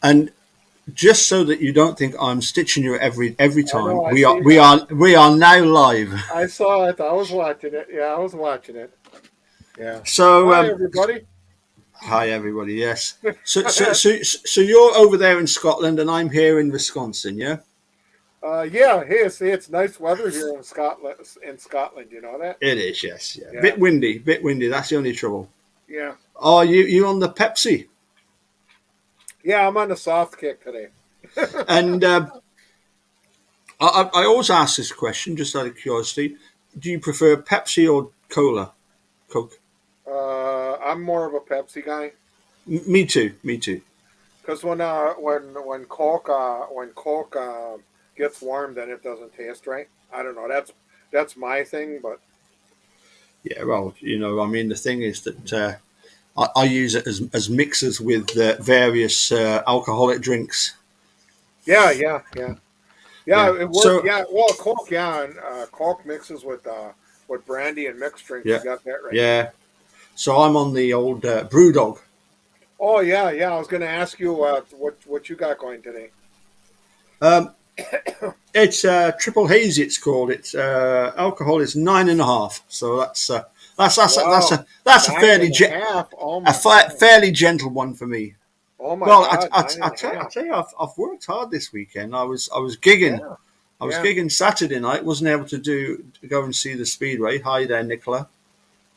And just so that you don't think I'm stitching you every I time, know. I we are see we that. are we are now live. I saw it. I was watching it. Yeah, I was watching it. Yeah. So Hi, everybody. hi everybody. Yes. So you're over there in Scotland, and I'm here in Wisconsin. Yeah. Yeah. Hey, see, it's nice weather here in Scotland. In Scotland, you know that? It is. Yes. Yeah. Yeah. Bit windy. Bit windy. That's the only trouble. Yeah. Are you on the Pepsi? Yeah. I'm on the soft kick today. And I always ask this question just out of curiosity. Do you prefer Pepsi or cola? Coke. I'm more of a Pepsi guy Me too. Me too. because when Coke gets warm, then it doesn't taste right. I don't know. That's my thing, but Yeah. Well, I mean, the thing is that I use it as mixers with various alcoholic drinks. yeah, yeah, yeah. Yeah, Yeah. it worked. So Yeah, well, Coke, yeah, and Coke mixes with brandy and mixed drinks. You yeah, got that right. yeah. So I'm on the old brew dog. Oh yeah, yeah. I was going to ask you what you got going today. Um, it's triple hazy. It's called. It's alcohol is 9.5. So Wow, that's a nine and a half. Oh my god. fairly gentle one for me. Oh my Well, god, nine and a I half. tell you, I've worked hard this weekend. I was gigging. Yeah, I was yeah. gigging Saturday night. Wasn't able to go and see the speedway. Hi there, Nicola.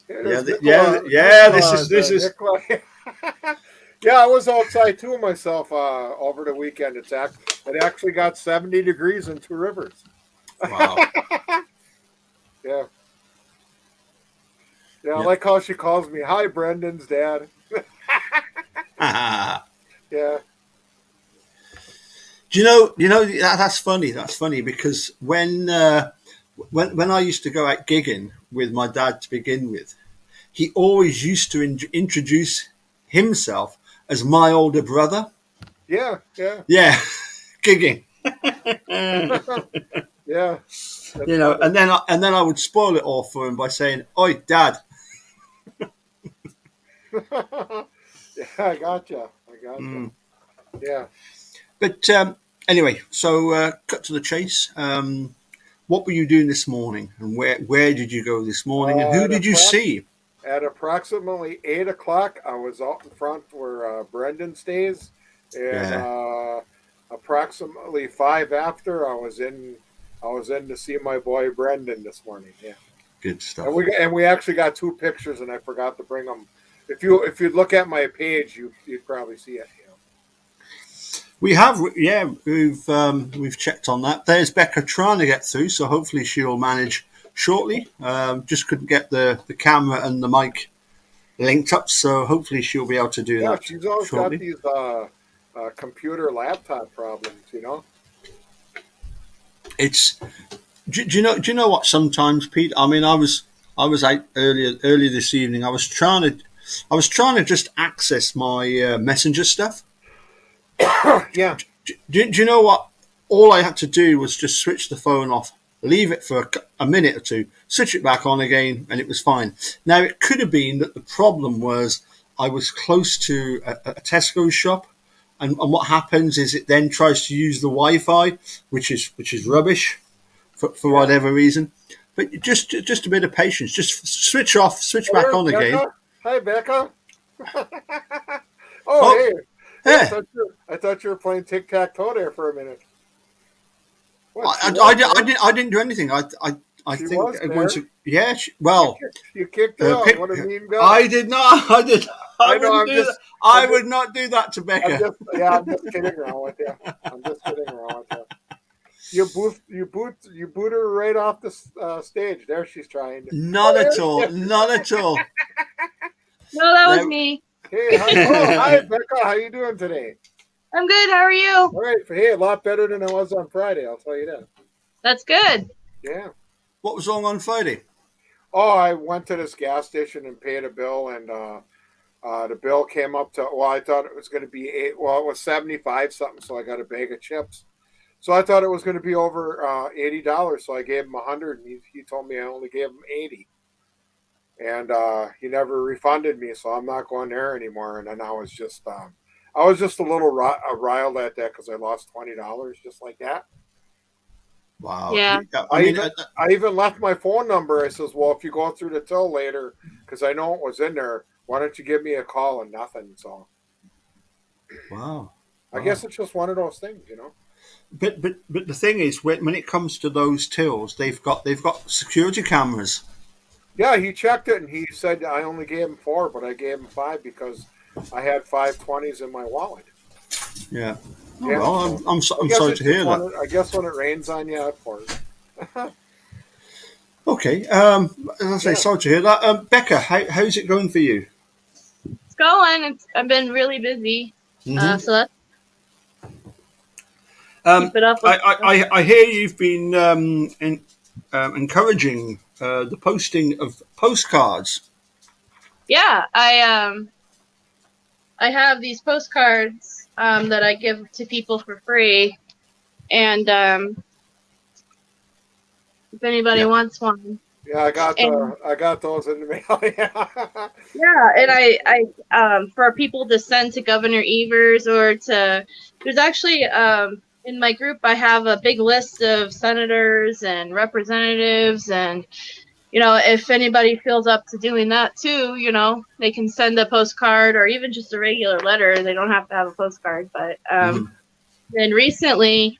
Yeah, Yeah, there's Nicola. yeah. This is. Nicola. Yeah, I was outside too myself over the weekend. It actually got 70 degrees in Two Rivers. Wow. Yeah, yeah. I Yeah. like how she calls me. Hi, Brendan's dad. Yeah. Do you know? That's funny. That's funny because when I used to go out gigging with my dad to begin with, he always used to introduce himself as my older brother. Yeah, yeah, Yeah, gigging. yeah. That's funny. And then I would spoil it all for him by saying, "Oi, Dad." Yeah, I gotcha. I gotcha. Mm. Yeah. But anyway, so cut to the chase. What were you doing this morning, and where did you go this morning, and Uh, who at, did you approx- see? at approximately 8 o'clock, I was out in front where Brendan stays, and Yeah, approximately five after, I was in to see my boy Brendan this morning. Yeah, good and stuff. we actually got two pictures, and I forgot to bring them. If you look at my page, you'd probably see it. You know. We have, yeah, we've checked on that. There's Becca trying to get through, so hopefully she'll manage shortly. Just couldn't get the camera and the mic linked up, so hopefully she'll be able to do Yeah, that she's always got shortly. these computer laptop problems. You know. It's do you know what? Sometimes, Pete. I mean, I was out earlier this evening. I was trying to just access my messenger stuff. Yeah. Do you know what? All I had to do was just switch the phone off, leave it for a minute or two, switch it back on again, and it was fine. Now, it could have been that the problem was I was close to a Tesco shop, and what happens is it then tries to use the Wi-Fi, which is rubbish for Yeah. whatever reason. But just a bit of patience. Just switch off, switch Oh, back there's on again. Becca. Hi, Becca. Oh, Oh, hey. Hey, yeah. I thought you were playing tic tac toe there for a minute. What? She I, was there. I didn't do anything. I She think was once there. yeah, well, You kicked her out. pick. What a mean guy. I did not. I did. I I know. wouldn't do that. I I'm just, would not do that to Becca. yeah. I'm just kidding around with you. I'm just kidding around with you. You boot her right off the stage. There she's trying to. Not Oh, at there all. she is. Not at all. No, that was There, me. Hey, hi. Oh, hi, Becca. How you doing today? I'm good. How are you? All right. Hey, a lot better than I was on Friday. I'll tell you that. That's good. Yeah. what was wrong on Friday? Oh, I went to this gas station and paid a bill, and the bill came up to. Well, I thought it was going to be eight. Well, it was 75 something, so I got a bag of chips. So I thought it was going to be over $80. So I gave him 100, and he told me I only gave him 80, and he never refunded me. So I'm not going there anymore. And then I was just a little riled at that because I lost $20 just like that. Wow. Yeah. I mean, I even left my phone number. I says, well, if you go through the till later, because I know it was in there, why don't you give me a call? And nothing. So wow. I Wow. guess it's just one of those things, But the thing is, when it comes to those tills, they've got security cameras. Yeah, he checked it and he said I only gave him 4, but I gave him 5 because I had 5 20s in my wallet. Yeah. Oh, Yeah, well, so I'm I guess sorry it's to just hear that. I guess when it rains on you, it pours. Okay. As I say, Yeah. sorry to hear that. Becca, how's it going for you? It's going. I've been really busy. Mm-hmm. So let's keep Um, it up. I hear you've been encouraging the posting of postcards. Yeah, I have these postcards that I give to people for free, and if anybody Yeah. wants one, Yeah, and I got those in the mail. Yeah. yeah, and I for people to send to Governor Evers or to there's actually in my group I have a big list of senators and representatives, and if anybody feels up to doing that too, they can send a postcard or even just a regular letter. They don't have to have a postcard, but Mm-hmm. then recently,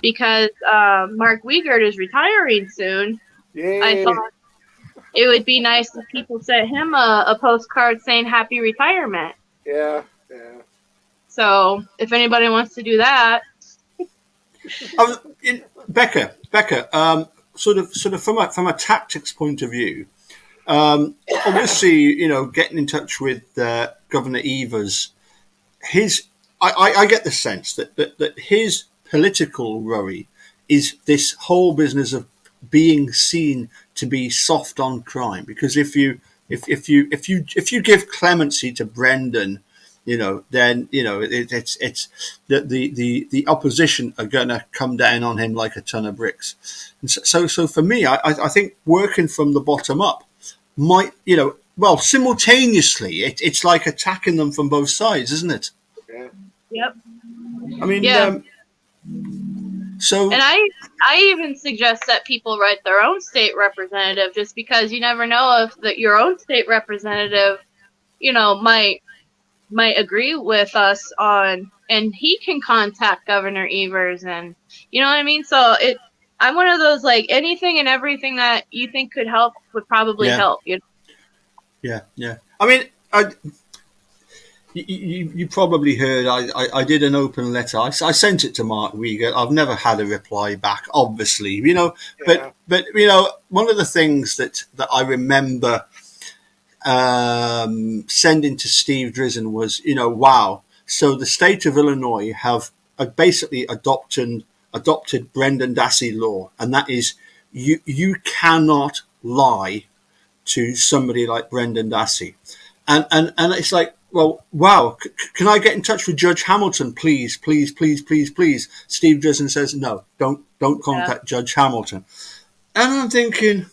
because Mark Wiegert is retiring soon, I Yay. thought it would be nice if people sent him a postcard saying happy retirement. Yeah. Yeah. So if anybody wants to do that. Becca, sort of from a tactics point of view, obviously, getting in touch with Governor Evers, I get the sense that his political worry is this whole business of being seen to be soft on crime. Because if you give clemency to Brendan, then it's the opposition are going to come down on him like a ton of bricks. And so for me, I think working from the bottom up might, well, simultaneously, it's like attacking them from both sides, isn't it? Yeah. Yep. I mean, Yeah. so And I even suggest that people write their own state representative, just because you never know if your own state representative, might agree with us on, and he can contact Governor Evers, and you know what I mean. So I'm one of those, like, anything and everything that you think could help would probably yeah, help. yeah. I mean, you probably heard I did an open letter. I sent it to Mark Wiegert. I've never had a reply back, obviously, Yeah. but one of the things that I remember sending to Steve Drizzen was, wow. So the state of Illinois have basically adopted Brendan Dassey law, and that is you cannot lie to somebody like Brendan Dassey, and it's like, well, wow. Can I get in touch with Judge Hamilton, please, please, please, please, please? Steve Drizzen says no. Don't contact Judge Hamilton, and I'm thinking,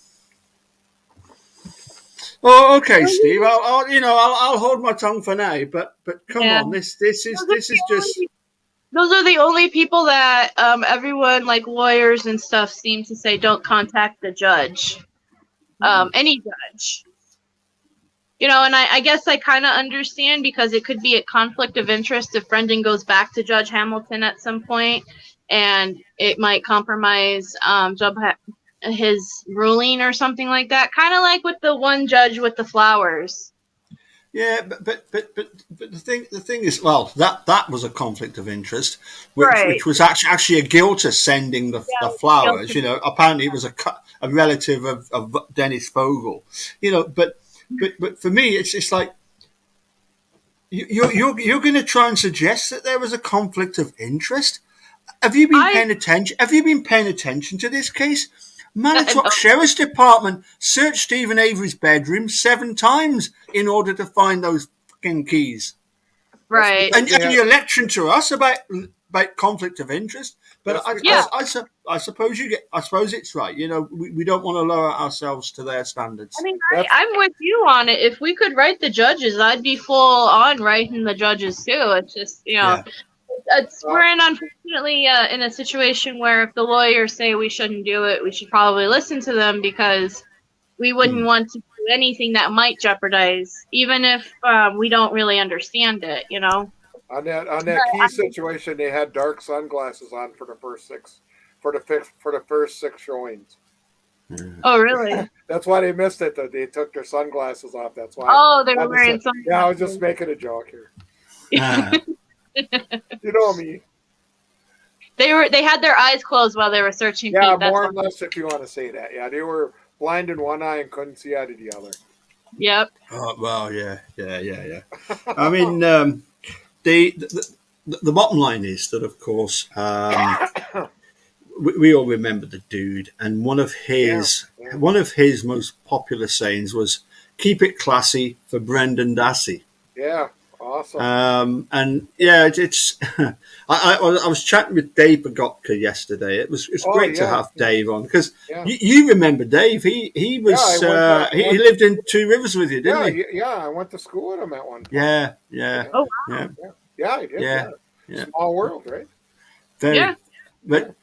oh, okay, Steve. I'll hold my tongue for now. But come Yeah. on, this is just Those are the only people that everyone, like lawyers and stuff, seem to say don't contact the judge, any judge. And I guess I kind of understand, because it could be a conflict of interest if Brendan goes back to Judge Hamilton at some point, and it might compromise his ruling or something like that. Kind of like with the one judge with the flowers. yeah. But the thing is, well, that was a conflict of interest, Right. which was actually a guilter sending the flowers. Apparently it was a relative of Dennis Vogel. But for me, it's like. You're going to try and suggest that there was a conflict of interest? Have you been paying attention? Have you been paying attention to this case? Manitowoc Sheriff's Department searched Stephen Avery's bedroom 7 times in order to find those fucking keys. Right. And you're lecturing to us about about conflict of interest, but That's I suppose I suppose it's right. You know, we don't want to lower ourselves to their standards. I mean, I'm with you on it. If we could write the judges, I'd be full on writing the judges too. It's just, we're unfortunately in a situation where if the lawyers say we shouldn't do it, we should probably listen to them, because we wouldn't want to do anything that might jeopardize, even if we don't really understand it, you know. On that key situation, they had dark sunglasses on for the first six showings. Oh, really? That's why they missed it. That they took their sunglasses off. That's why. Oh, they were wearing sunglasses. Yeah, I was just making a joke here. You know me. They had their eyes closed while they were searching. Yeah, feet, more or less, if you want to say that. Yeah, they were blind in one eye and couldn't see out of the other. Yep. Oh, well, yeah. I mean, the bottom line is that, of course, we all remember the dude, and one of his most popular sayings was "Keep it classy" for Brendan Dassey. Yeah, awesome. And yeah, it's. I was chatting with Dave Bogotka yesterday. It's great to have Dave on, because you remember Dave. He was he lived in Two Rivers with you, didn't he? Yeah, I went to school with him at one point. Yeah. Oh, wow. Yeah, I did. Yeah. Small world, right? Very, but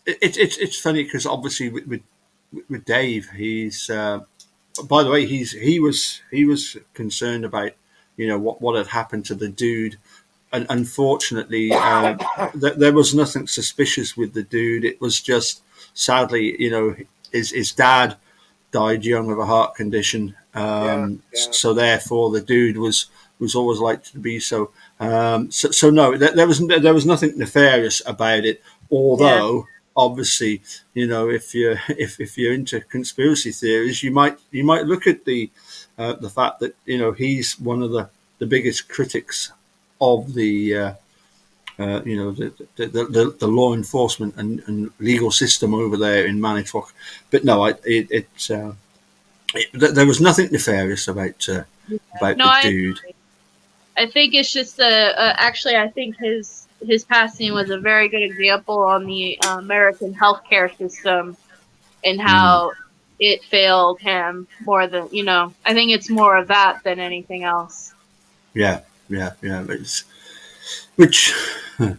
it's funny because obviously with Dave, he's by the way, he was concerned about what had happened to the dude, and unfortunately there was nothing suspicious with the dude. It was just, sadly, his dad died young of a heart condition, so therefore the dude was always likely to be so. So no, there was nothing nefarious about it, although. Obviously, if you're into conspiracy theories, you might look at the fact that he's one of the biggest critics of the law enforcement and legal system over there in Manitowoc. But no, there was nothing nefarious about the dude. I think it's just actually, I think his passing was a very good example on the American healthcare system and how it failed him more than, I think it's more of that than anything else. Yeah. Which, I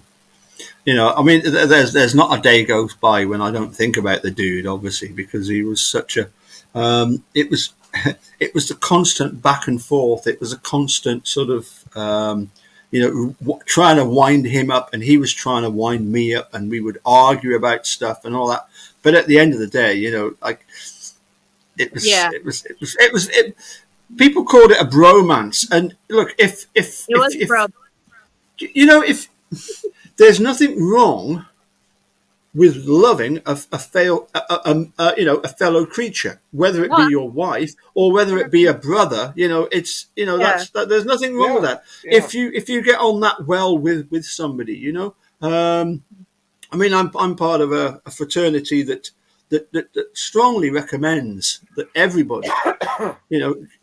mean, there's not a day goes by when I don't think about the dude, obviously, because he was such a, it was the constant back and forth. It was a constant sort of, trying to wind him up, and he was trying to wind me up, and we would argue about stuff and all that. But at the end of the day, people called it a bromance. And look, if there's nothing wrong with loving a fellow creature, whether it be your wife or whether it be a brother, there's nothing wrong with that. Yeah. If you get on that well with somebody, I mean, I'm part of a fraternity that strongly recommends that everybody,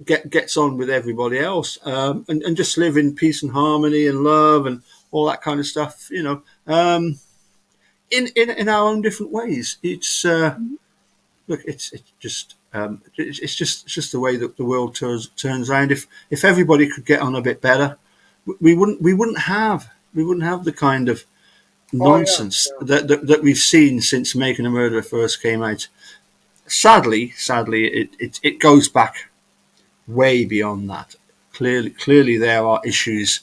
gets on with everybody else, and just live in peace and harmony and love and all that kind of stuff, in our own different ways. It's look, it's just the way that the world turns around. If everybody could get on a bit better, we wouldn't have the kind of nonsense that we've seen since Making a Murderer first came out. Sadly, it goes back way beyond that. Clearly, there are issues,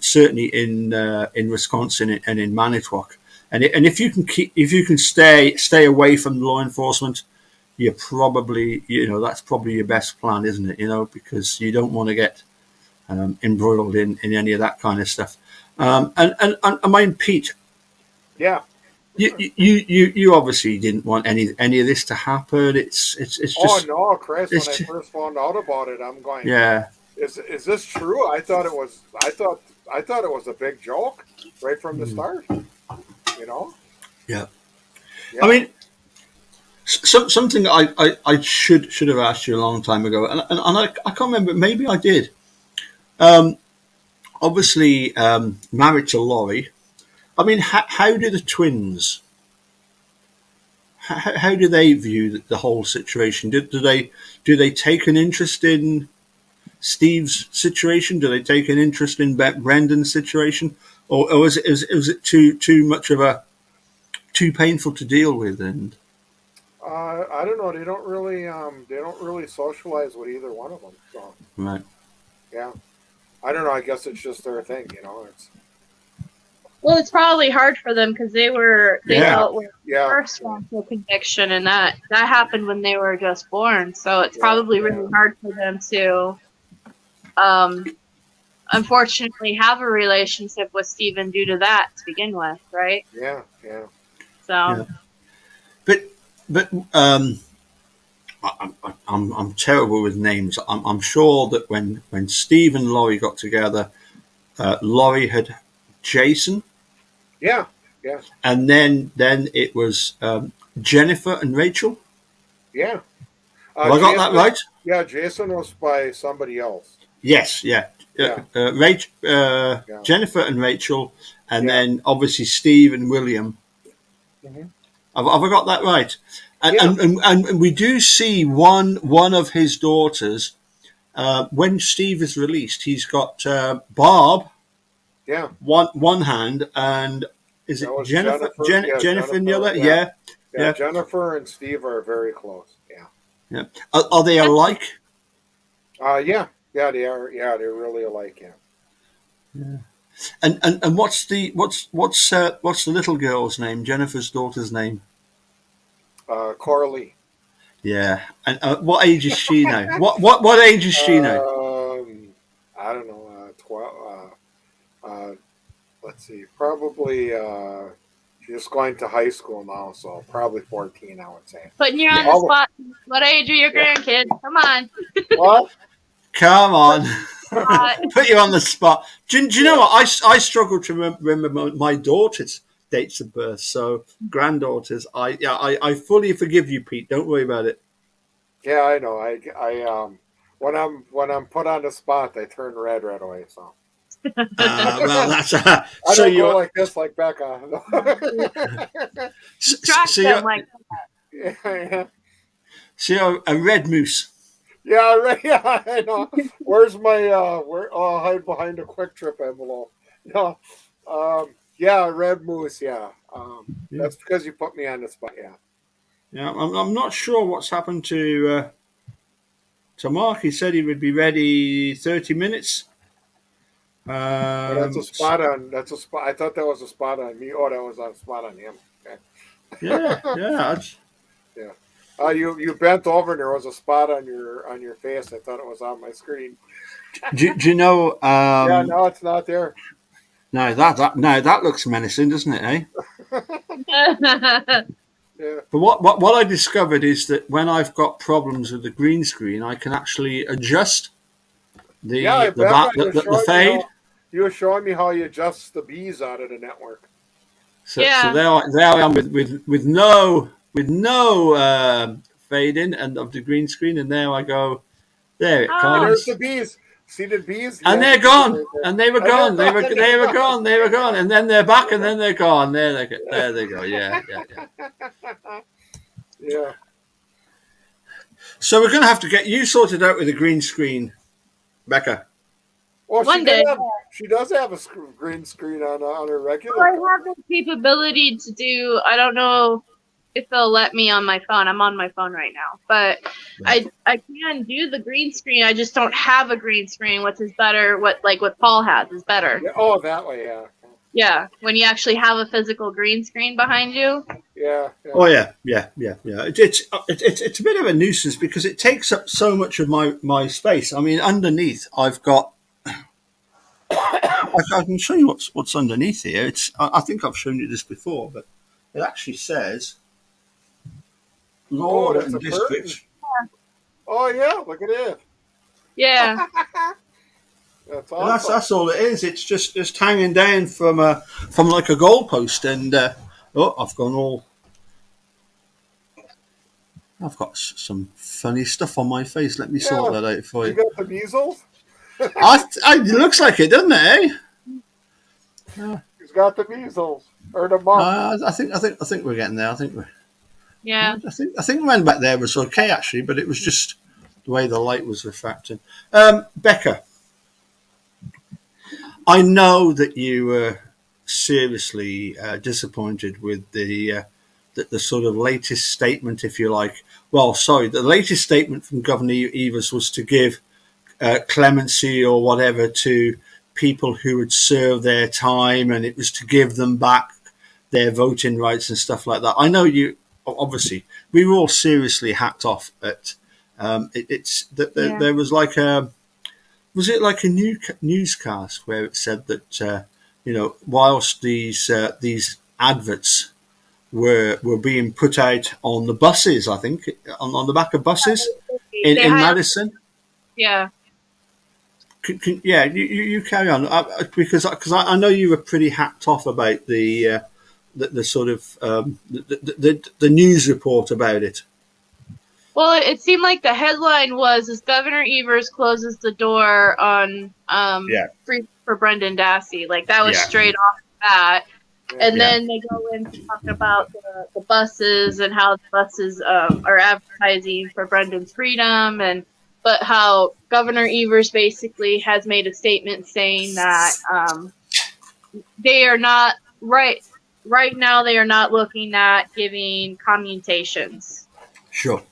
certainly in Wisconsin and in Manitowoc. And if you can stay away from law enforcement, you're probably that's probably your best plan, isn't it? Because you don't want to get embroiled in any of that kind of stuff. And I mean, Pete. Yeah. You obviously didn't want any of this to happen. It's just. Oh no, Chris! When I first found out about it, I'm going. Yeah. Is this true? I thought it was a big joke right from the start. Yeah. I mean, something I should have asked you a long time ago, and I can't remember. Maybe I did. Obviously, married to Laurie, I mean, how do the twins? How do they view the whole situation? Do they take an interest in Steve's situation? Do they take an interest in Brendan's situation, or is it too much of a too painful to deal with? And I don't know. They don't really socialize with either one of them. So right, yeah, I don't know. I guess it's just their thing, It's Well, it's probably hard for them because they Yeah. dealt with yeah, first wrongful conviction, and that happened when they were just born. So it's Yeah, probably yeah. really hard for them to, unfortunately, have a relationship with Stephen due to that to begin with, right? yeah, yeah. So Yeah. but I'm terrible with names. I'm sure that when Steve and Laurie got together, Laurie had Jason, Yeah, yeah, and then it was Jennifer and Rachel. yeah. Have I got that right? Yeah, Jason was by somebody else. Yes, yeah. Yeah, yeah, Jennifer and Rachel, and yeah. then obviously Steve and William. Hmm. Have I got that right? And, Yeah, and we do see one of his daughters when Steve is released. He's got Barb yeah. one hand, and is That it was Jennifer? Jennifer. Yeah, Jennifer in the Jennifer. other? Yeah, Yeah, yeah. yeah, Jennifer and Steve are very close. Yeah. yeah. Are they alike? Yeah, yeah. They are. Yeah, they're really alike. Yeah. And what's the little girl's name? Jennifer's daughter's name? Coralie. Yeah. And what age is she now? What age is she now? I don't know. 12. Let's see. Probably. She's going to high school now, so probably 14. I would say. putting you on Yeah. the spot. What age are your grandkids? Come on. What? Come on. Uh, Put you on the spot. Do you know what? I struggle to remember my daughter's dates of birth. So granddaughters, I fully forgive you, Pete. Don't worry about it. Yeah, I know. When I'm put on the spot, I turn red right away. So Well, that's I so don't go you're like this, like Becca. track so them you're, like yeah, yeah. so you're a red moose. Yeah, right. Yeah, I know. Where's my where? Oh, I'll hide behind a Quick Trip envelope. No, yeah, red moose. Yeah, Yeah. that's because you put me on the spot. Yeah. Yeah, I'm not sure what's happened to Mark. He said he would be ready 30 minutes. But that's a spot on. That's a spot. I thought that was a spot on me. Oh, that was a spot on him. Okay. Yeah. Yeah. You bent over and there was a spot on your face. I thought it was on my screen. Do you know? Yeah, no, it's not there. No, that looks menacing, doesn't it? Eh? Yeah. But what I discovered is that when I've got problems with the green screen, I can actually adjust Yeah, I bet the fade. You were showing me how you adjust the bees out of the network. So Yeah. there I am with no fading and of the green screen, and there I go. There it Oh. comes. There's the bees. See the bees? And Yeah, they're the bees gone, right there. and they were And gone. they're They were gone. They were gone, and then they're back, and then they're gone. There they go. Yeah. Yeah. So we're going to have to get you sorted out with a green screen, Becca. Well, One day. She does have a green screen on her regular. I have the capability to do. I don't know if they'll let me on my phone. I'm on my phone right now, but I can do the green screen. I just don't have a green screen, which is better. What Paul has is better. Yeah, oh, that way, yeah. Yeah, when you actually have a physical green screen behind you. Yeah. Oh yeah. It's a bit of a nuisance because it takes up so much of my space. I mean, underneath I've got. I can show you what's underneath here. I think I've shown you this before, but it actually says Lord that's and a District. curtain. Oh yeah, look at it. Yeah. That's And awesome. that's all it is. It's just hanging down from like a goalpost, and I've got some funny stuff on my face. Let me sort that out for You you. got the measles? It looks like it, doesn't it? Eh? Because He's got the measles or the mumps. I think we're getting there. Yeah. I think the man back there was okay actually, but it was just the way the light was refracting. Becca, I know that you were seriously disappointed with the sort of latest statement, if you like. Well, sorry, the latest statement from Governor Evers was to give clemency or whatever to people who had served their time, and it was to give them back their voting rights and stuff like that. I know you, obviously, we were all seriously hacked off at there was like was it like a newscast where it said that whilst these adverts were being put out on the buses, I think on the back of buses in Madison. Yeah. You carry on because I know you were pretty hacked off about the sort of the news report about it. Well, it seemed like the headline was as Governor Evers closes the door on free for Brendan Dassey. Like that was straight off the bat. And then they go into talking about the buses and how the buses are advertising for Brendan's freedom, but how Governor Evers basically has made a statement saying that they are not right now. They are not looking at giving commutations. Sure.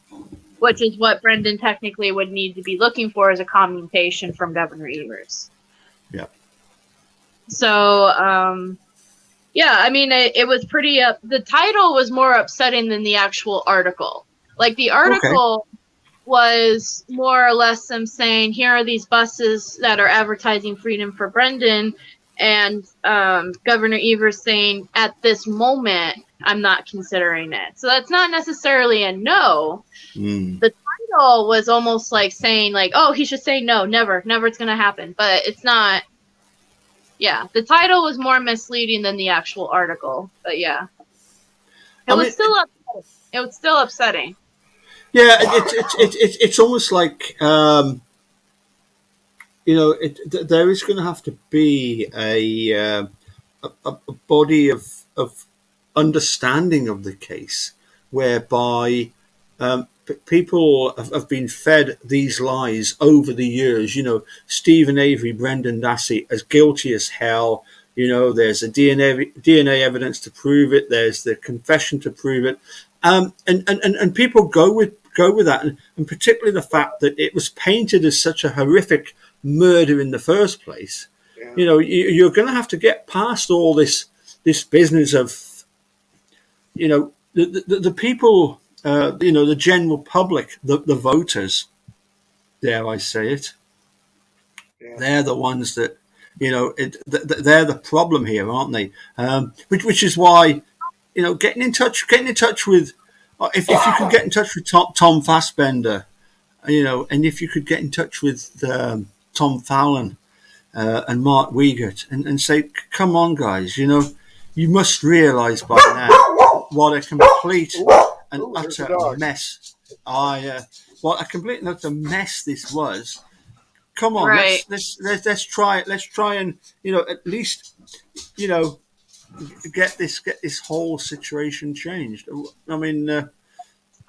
Which is what Brendan technically would need to be looking for as a commutation from Governor Evers. Yeah. So, I mean, it was pretty the title was more upsetting than the actual article. Like the article was more or less them saying, here are these buses that are advertising freedom for Brendan, and Governor Evers saying, at this moment, I'm not considering it. So that's not necessarily a no. The title was almost like saying, like, oh, he should say no, never it's going to happen. But it's not. Yeah, the title was more misleading than the actual article. But yeah, it was still upsetting. Yeah, it's almost like there is going to have to be a body of understanding of the case whereby people have been fed these lies over the years. Stephen Avery, Brendan Dassey, as guilty as hell. There's a DNA evidence to prove it. There's the confession to prove it, and people go with that, and particularly the fact that it was painted as such a horrific murder in the first place. Yeah. You're going to have to get past all this business of, the people. The general public, the voters, dare I say it, they're the ones that, they're the problem here, aren't they? Which is why, getting in touch with, if you could get in touch with Tom Fassbender, and if you could get in touch with Tom Fallon and Mark Wiegert and say, come on, guys, you must realise by now what a complete and utter mess. What a complete and utter mess this was. Come on, right. let's try it. Let's try and at least get this whole situation changed. I mean,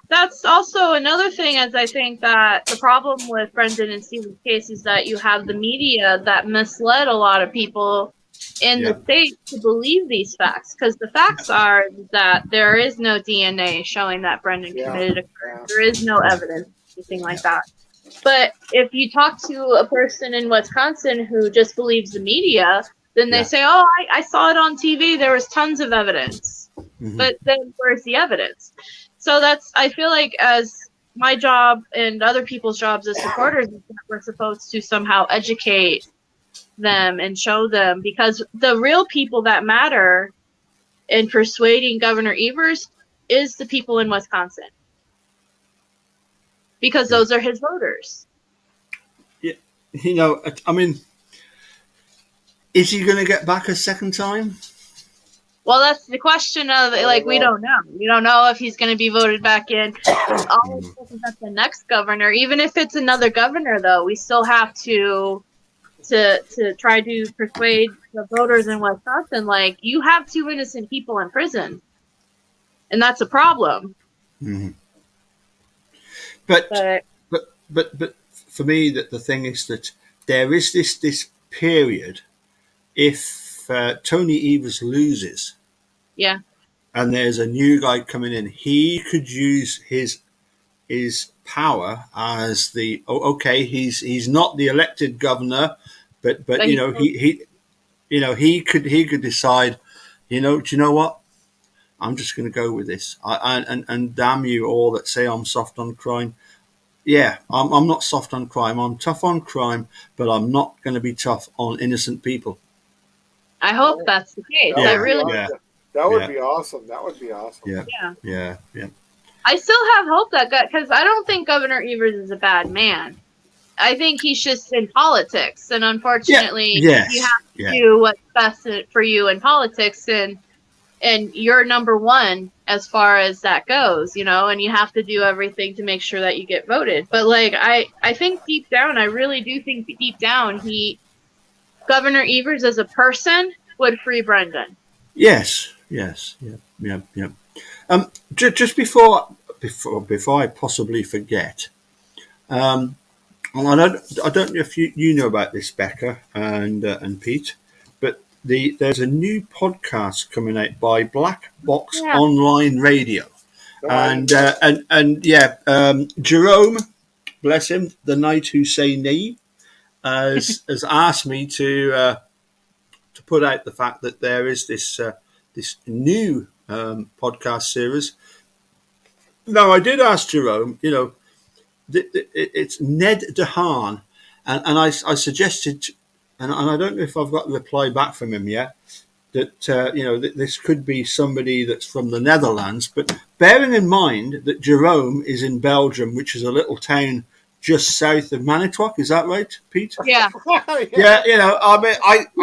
that's also another thing. As I think that the problem with Brendan and Stephen's case is that you have the media that misled a lot of people in the state to believe these facts, because the facts are that there is no DNA showing that Brendan committed a crime. There is no evidence, anything like that. But if you talk to a person in Wisconsin who just believes the media, then they say, oh, I saw it on TV. There was tons of evidence. Mm-hmm. But then where's the evidence? So I feel like as my job and other people's jobs as supporters, we're supposed to somehow educate them and show them, because the real people that matter in persuading Governor Evers is the people in Wisconsin, because those are his voters. Yeah, I mean, is he going to get back a second time? Well, that's the question of, like, we don't know. We don't know if he's going to be voted back in. All of that the next governor, even if it's another governor, though, we still have to to try to persuade the voters in Wisconsin, like, you have 2 innocent people in prison, and that's a problem. Mm-hmm. But for me, that the thing is that there is this period. If Tony Evers loses, yeah, and there's a new guy coming in, he could use his power as the okay, he's not the elected governor, but you know he could decide, do you know what? I'm just going to go with this. And damn you all that say I'm soft on crime. Yeah, I'm not soft on crime. I'm tough on crime, but I'm not going to be tough on innocent people. I hope that's the case. Yeah, I really, that would be awesome. That would be awesome. Yeah. I still have hope that, because I don't think Governor Evers is a bad man. I think he's just in politics, and unfortunately, you have to do what's best for you in politics, and you're number one as far as that goes, and you have to do everything to make sure that you get voted. But like, I think deep down, I really do think deep down, Governor Evers as a person would free Brendan. Yes. Yeah. Just before I possibly forget, and I don't know if you know about this, Becca and Pete, but there's a new podcast coming out by Black Box Online Radio, and Jerome, bless him, the knight who say nay, has asked me to put out the fact that there is this new podcast series. Now, I did ask Jerome, it's Ned DeHaan, and I suggested, and I don't know if I've got a reply back from him yet, that this could be somebody that's from the Netherlands, but bearing in mind that Jerome is in Belgium, which is a little town just south of Manitowoc. Is that right, Pete? Yeah. Yeah, I mean,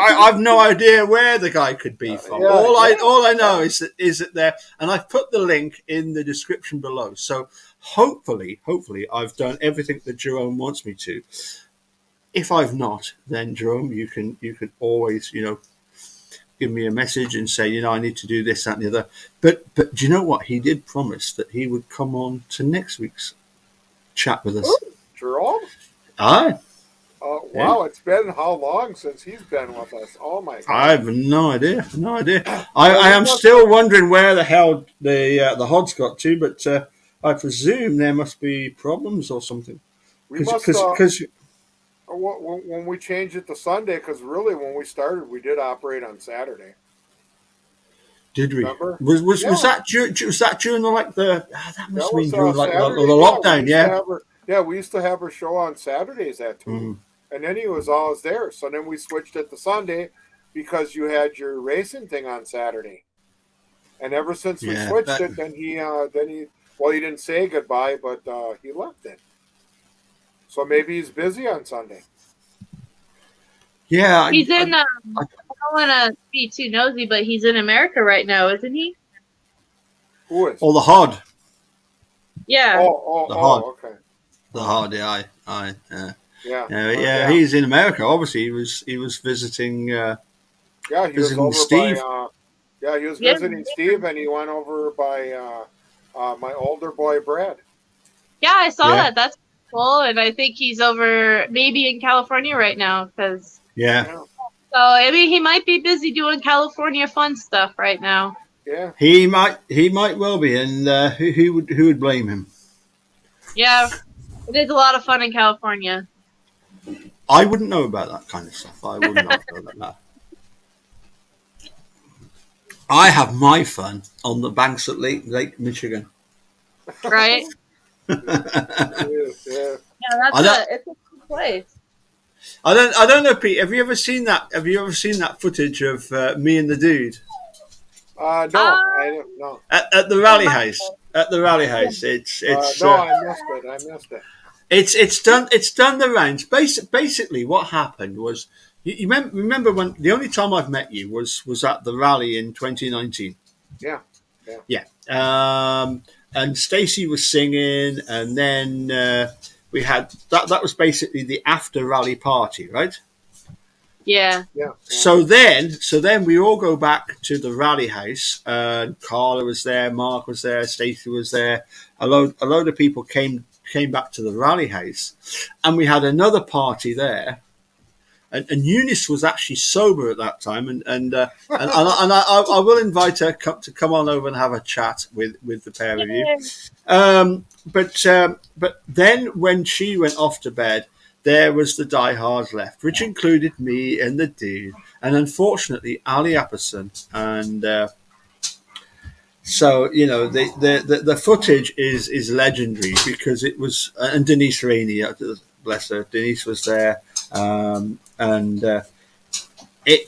I've no idea where the guy could be from. All I know is that there, and I've put the link in the description below. So hopefully I've done everything that Jerome wants me to. If I've not, then Jerome, you can always, give me a message and say, I need to do this, that, and the other. But do you know what? He did promise that he would come on to next week's chat with us. Ooh, Jerome? Aye. Wow, It's been how long since he's been with us? Oh my God! I have no idea. I am still wondering where the hell the Hod's got to, but I presume there must be problems or something. Because when we changed it to Sunday, because really when we started, we did operate on Saturday. Did we? Remember? Was that during that must have been during the lockdown? We used to have our show on Saturdays at 2, and then he was always there. So then we switched it to Sunday because you had your racing thing on Saturday. And ever since we switched it, then he didn't say goodbye, but he left it. So maybe he's busy on Sunday. Yeah, he's in. I don't want to be too nosy, but he's in America right now, isn't he? Who is? Oh, the Hod. Yeah. The Hod. Okay. The Hod. Yeah. He's in America. Obviously, he was visiting. He was over Steve. He was visiting Steve, and he went over by my older boy Brad. Yeah, I saw that. That's cool, and I think he's over maybe in California right now because. Yeah. So I mean, he might be busy doing California fun stuff right now. Yeah. He might well be, and who would blame him? Yeah, it is a lot of fun in California. I wouldn't know about that kind of stuff. I wouldn't know about that. I have my fun on the banks at Lake Michigan. Right? It's a good place. I don't know, Pete. Have you ever seen that? Have you ever seen that footage of me and the dude? No, I don't know. At the rally house. At the rally house, it's. No, I missed it. It's done the rounds. Basically, what happened was you remember when the only time I've met you was at the rally in 2019. Yeah. And Stacey was singing, and then we had that was basically the after rally party, right? Yeah. Yeah. So then we all go back to the rally house. Carla was there, Mark was there, Stacey was there. A load of people came back to the rally house, and we had another party there. And Eunice was actually sober at that time, and I will invite her to come on over and have a chat with the pair of you. But then when she went off to bed, there was the diehards left, which included me and the dude, and unfortunately Ali Apperson. And so the footage is legendary because it was, and Denise Rainey, bless her, Denise was there, and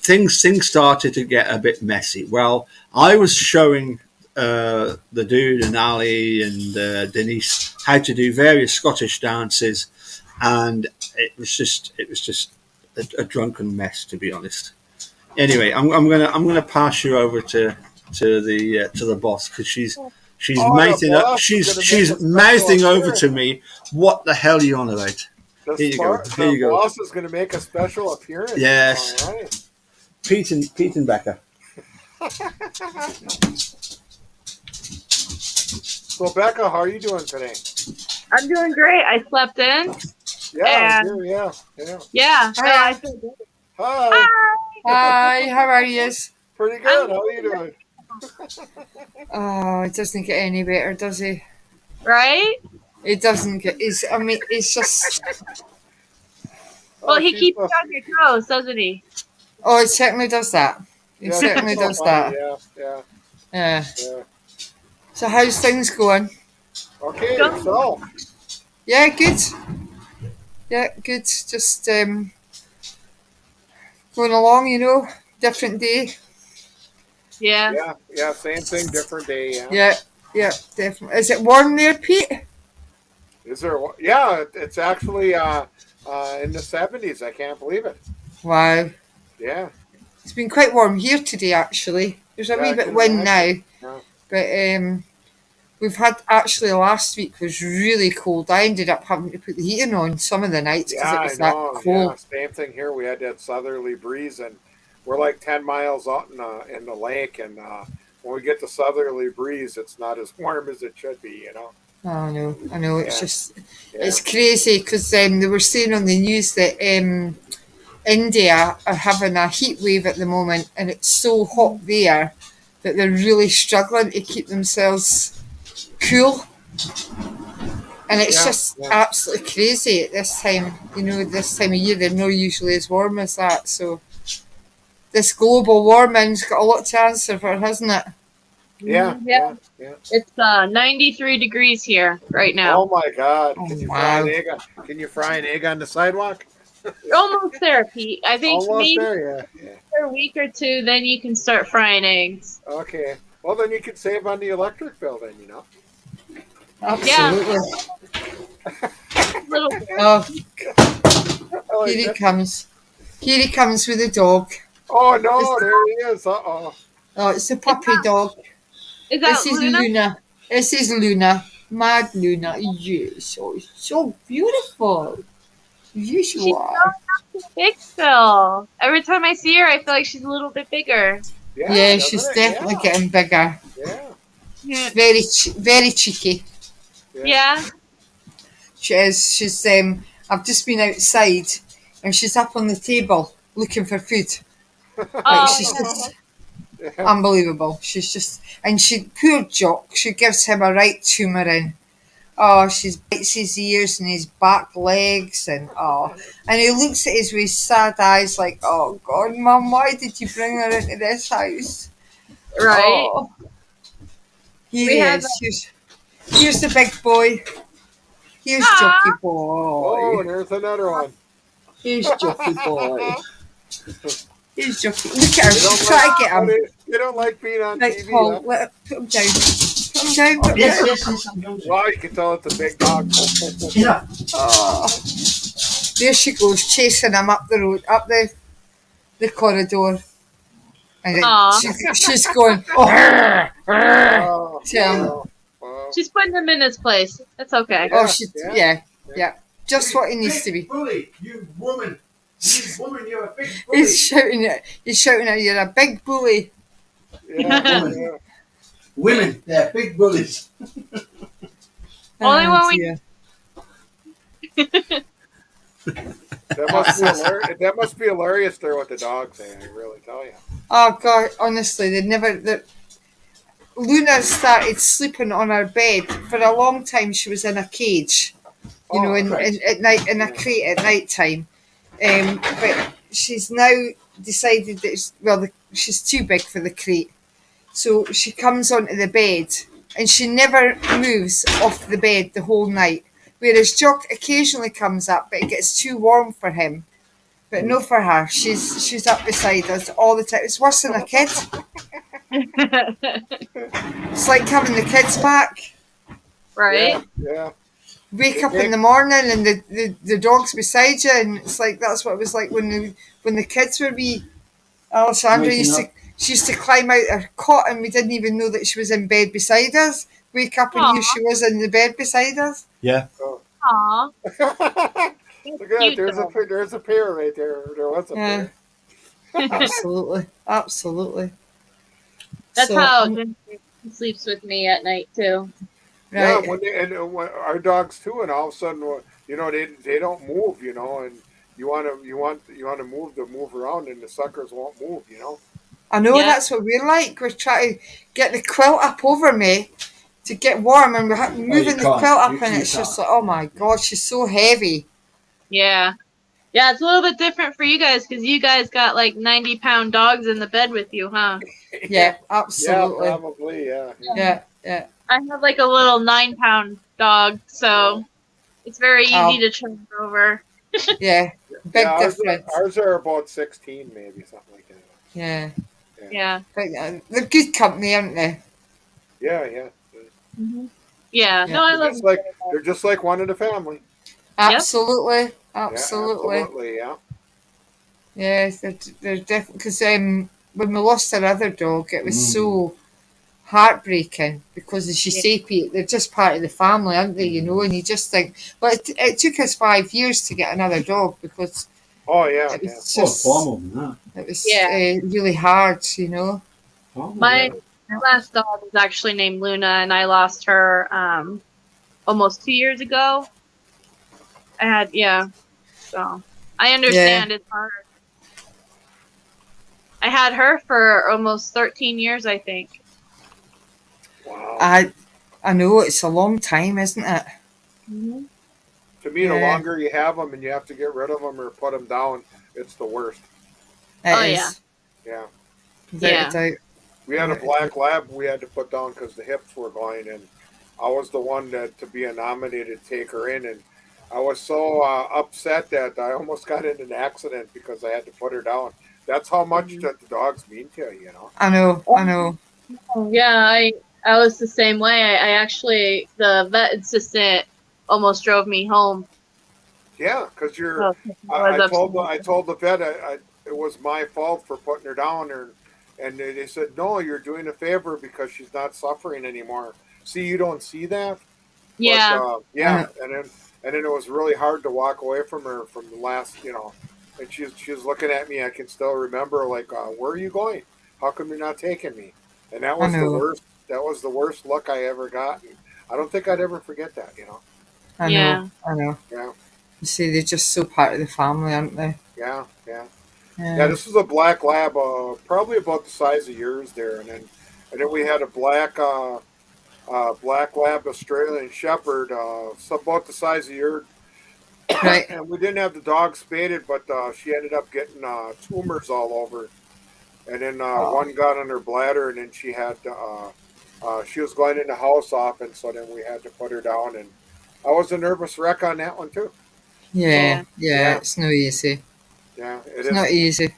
things started to get a bit messy. Well, I was showing the dude and Ali and Denise how to do various Scottish dances, and it was just a drunken mess, to be honest. Anyway, I'm gonna pass you over to the boss, because she's mouthing up, she's mouthing over to me. What the hell are you on about? Here you go. Here you go. The boss is going to make a special appearance. Yes. All right. Pete and Becca. So Becca, how are you doing today? I'm doing great. I slept in. Yeah. And- Yeah. Yeah. So I feel good. Hi. Hi, how are you? Pretty good. How are you doing? Oh, it doesn't get any better, does he? Right? It doesn't get. It's just. Well, he she's keeps you so- on your toes, doesn't he? Oh, it certainly does that. It Yeah, certainly she's so does funny. that. Yeah. Yeah. So how's things going? Okay. So. Yeah, good. Yeah, good. Just going along, different day. Yeah. Yeah. Same thing, different day. Yeah, definitely. Is it warm there, Pete? Is there? Yeah. It's actually in the 70s. I can't believe it. Wow. Yeah. It's been quite warm here today, actually. There's a Yeah, wee I bit can wind now, imagine. Yeah. but we've had, actually, last week was really cold. I ended up having to put the heating on some of the nights because Yeah, it was I that know. cold. Yeah, same thing here. We had that southerly breeze, and we're like 10 miles out in the lake, and when we get the southerly breeze, it's not as warm as it should be. Oh, I know. It's Yeah. just, Yeah. it's crazy because they were saying on the news that India are having a heat wave at the moment, and it's so hot there that they're really struggling to keep themselves cool. And it's just absolutely crazy at this time. This time of year, they're not usually as warm as that. So this global warming's got a lot to answer for, hasn't it? Yeah. It's 93 degrees here right now. Oh my God! Oh, Can you wow. fry an egg on the sidewalk? You're almost there, Pete. I think Almost maybe there. Yeah. for a week or two, then you can start frying eggs. Okay. Well, then you can save on the electric bill. Then Absolutely. A little bit. Oh, Oh, here he comes. Here he comes with the dog. oh no! There he is. Oh. Oh, it's a puppy dog. Is that This is Luna? Luna. This is Luna. Mad Luna. Yes. Oh, so beautiful. Yes, you She's are. so big still. Every time I see her, I feel like she's a little bit bigger. Yeah, she's definitely getting bigger. Yeah. She's very cheeky. Yeah. She is. She's. I've just been outside, and she's up on the table looking for food. She's just unbelievable. She's just, and poor Jock. She gives him a right tumoring. Oh, she bites his ears and his back legs, and he looks at us with sad eyes like, oh God, Mum, why did you bring her into this house? Right. Oh. Here he is. Here's the big boy. Here's Jockey Oh, Boy. there's another one. Here's Jockey Boy. Here's Jockey. Look at her. Try to get him. You don't like being on Right, TV, Paul, huh? put him down. Put him down. Put him down. Wow, you can tell it's a big dog. Oh. There she goes, chasing him up the road, up the corridor. And she's going, Oh, to him. wow. She's putting him in his place. It's okay. Oh, yeah. Just what it needs to be. Bully, you woman. Woman, you're a big bully. He's shouting at you're a big bully. Yeah, Woman. yeah. Women, they're big bullies. Only Oh, when we- dear. That must be hilarious there with the dogs. I really tell you. Oh God, honestly, Luna started sleeping on her bed. For a long time she was in a cage, Oh, at night, in a crate at night time. But she's now decided that she's too big for the crate. So she comes onto the bed and she never moves off the bed the whole night. Whereas Jock occasionally comes up, but it gets too warm for him. But no for her. She's up beside us all the time. It's worse than a kid. It's like having the kids back. right? Yeah. Wake up in the morning and the dog's beside you, and it's like that's what it was like when the kids were wee. Alessandra she used to climb out her cot and we didn't even know that she was in bed beside us. Wake up and here Aw. she was in the bed beside us. Yeah. Aw. Look at that. Cute, though. There's a pair right there. There was a Yeah. pair. Absolutely, absolutely. That's So, how Ginger sleeps with me at night too. right. Yeah, when our dogs too, and all of a sudden, they don't move, and you want to move around, and the suckers won't move, I know Yeah. that's what we're like. We're trying to get the quilt up over me to get warm, and we're moving the can't. quilt up, You and it's just can't. like, oh my God, she's so heavy. Yeah. Yeah, it's a little bit different for you guys because you guys got like 90-pound dogs in the bed with you, huh? Yeah, absolutely. Yeah, probably, yeah. Yeah. I have like a little 9-pound dog, so it's very easy to turn over. Yeah. Big Yeah, difference. Ours are about 16, maybe something like that. Yeah. Yeah. But, they're good company, aren't they? Yeah. Mm-hmm. Yeah. Yeah. No, I love They're just like one in the family. Absolutely. Yeah, Absolutely. absolutely, yeah. Yeah, they're definitely because when we lost our other dog, it was so heartbreaking because, as you say, Pete, they're just part of the family, aren't they? And you just think, well, it took us 5 years to get another dog because Oh, yeah, it yeah. was just far more than that. it was Yeah. really hard, my last dog was actually named Luna, and I lost her almost 2 years ago. So I understand it's hard. I had her for almost 13 years, I think. Wow. I know it's a long time, isn't it? Mm-hmm. To me, the Yeah. longer you have them and you have to get rid of them or put them down, it's the worst. It is. Yeah. Yeah. Without a doubt. We had a black lab we had to put down because the hips were going, and I was the one to be nominated to take her in, and I was so upset that I almost got in an accident because I had to put her down. That's how much that the dogs mean to you, I know. Yeah, I was the same way. I actually, the vet assistant almost drove me home. Yeah, because So, I told the vet it was my fault for putting her down, and they said, no, you're doing a favor because she's not suffering anymore. See, you don't see that. yeah. But, and then it was really hard to walk away from her from the last, and she was looking at me. I can still remember, like, where are you going? How come you're not taking me? And that was I the know. worst. That was the worst look I ever got. And I don't think I'd ever forget that. I Yeah. know. Yeah, You see, they're just so part of the family, aren't they? yeah. Yeah, this was a black lab, probably about the size of yours there, and then we had a black lab Australian Shepherd, so about the size of your. Right. And we didn't have the dog spaded, but she ended up getting tumors all over, and then one got on her bladder, and then she had she was going in the house often, so then we had to put her down, and I was a nervous wreck on that one too. Yeah. Yeah. It's no easy. Yeah, It's not easy.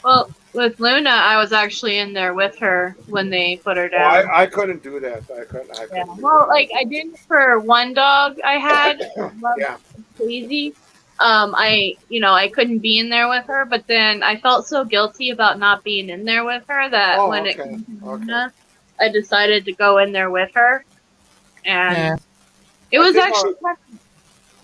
Well, with Luna, I was actually in there with her when they put her Oh, down. I couldn't do that. I couldn't. Yeah. Do Well, that. like I did for one dog I had, Yeah. Daisy. I couldn't be in there with her, but then I felt so guilty about not being in there with her that when it came to Luna, I decided to go in there with her, and it was actually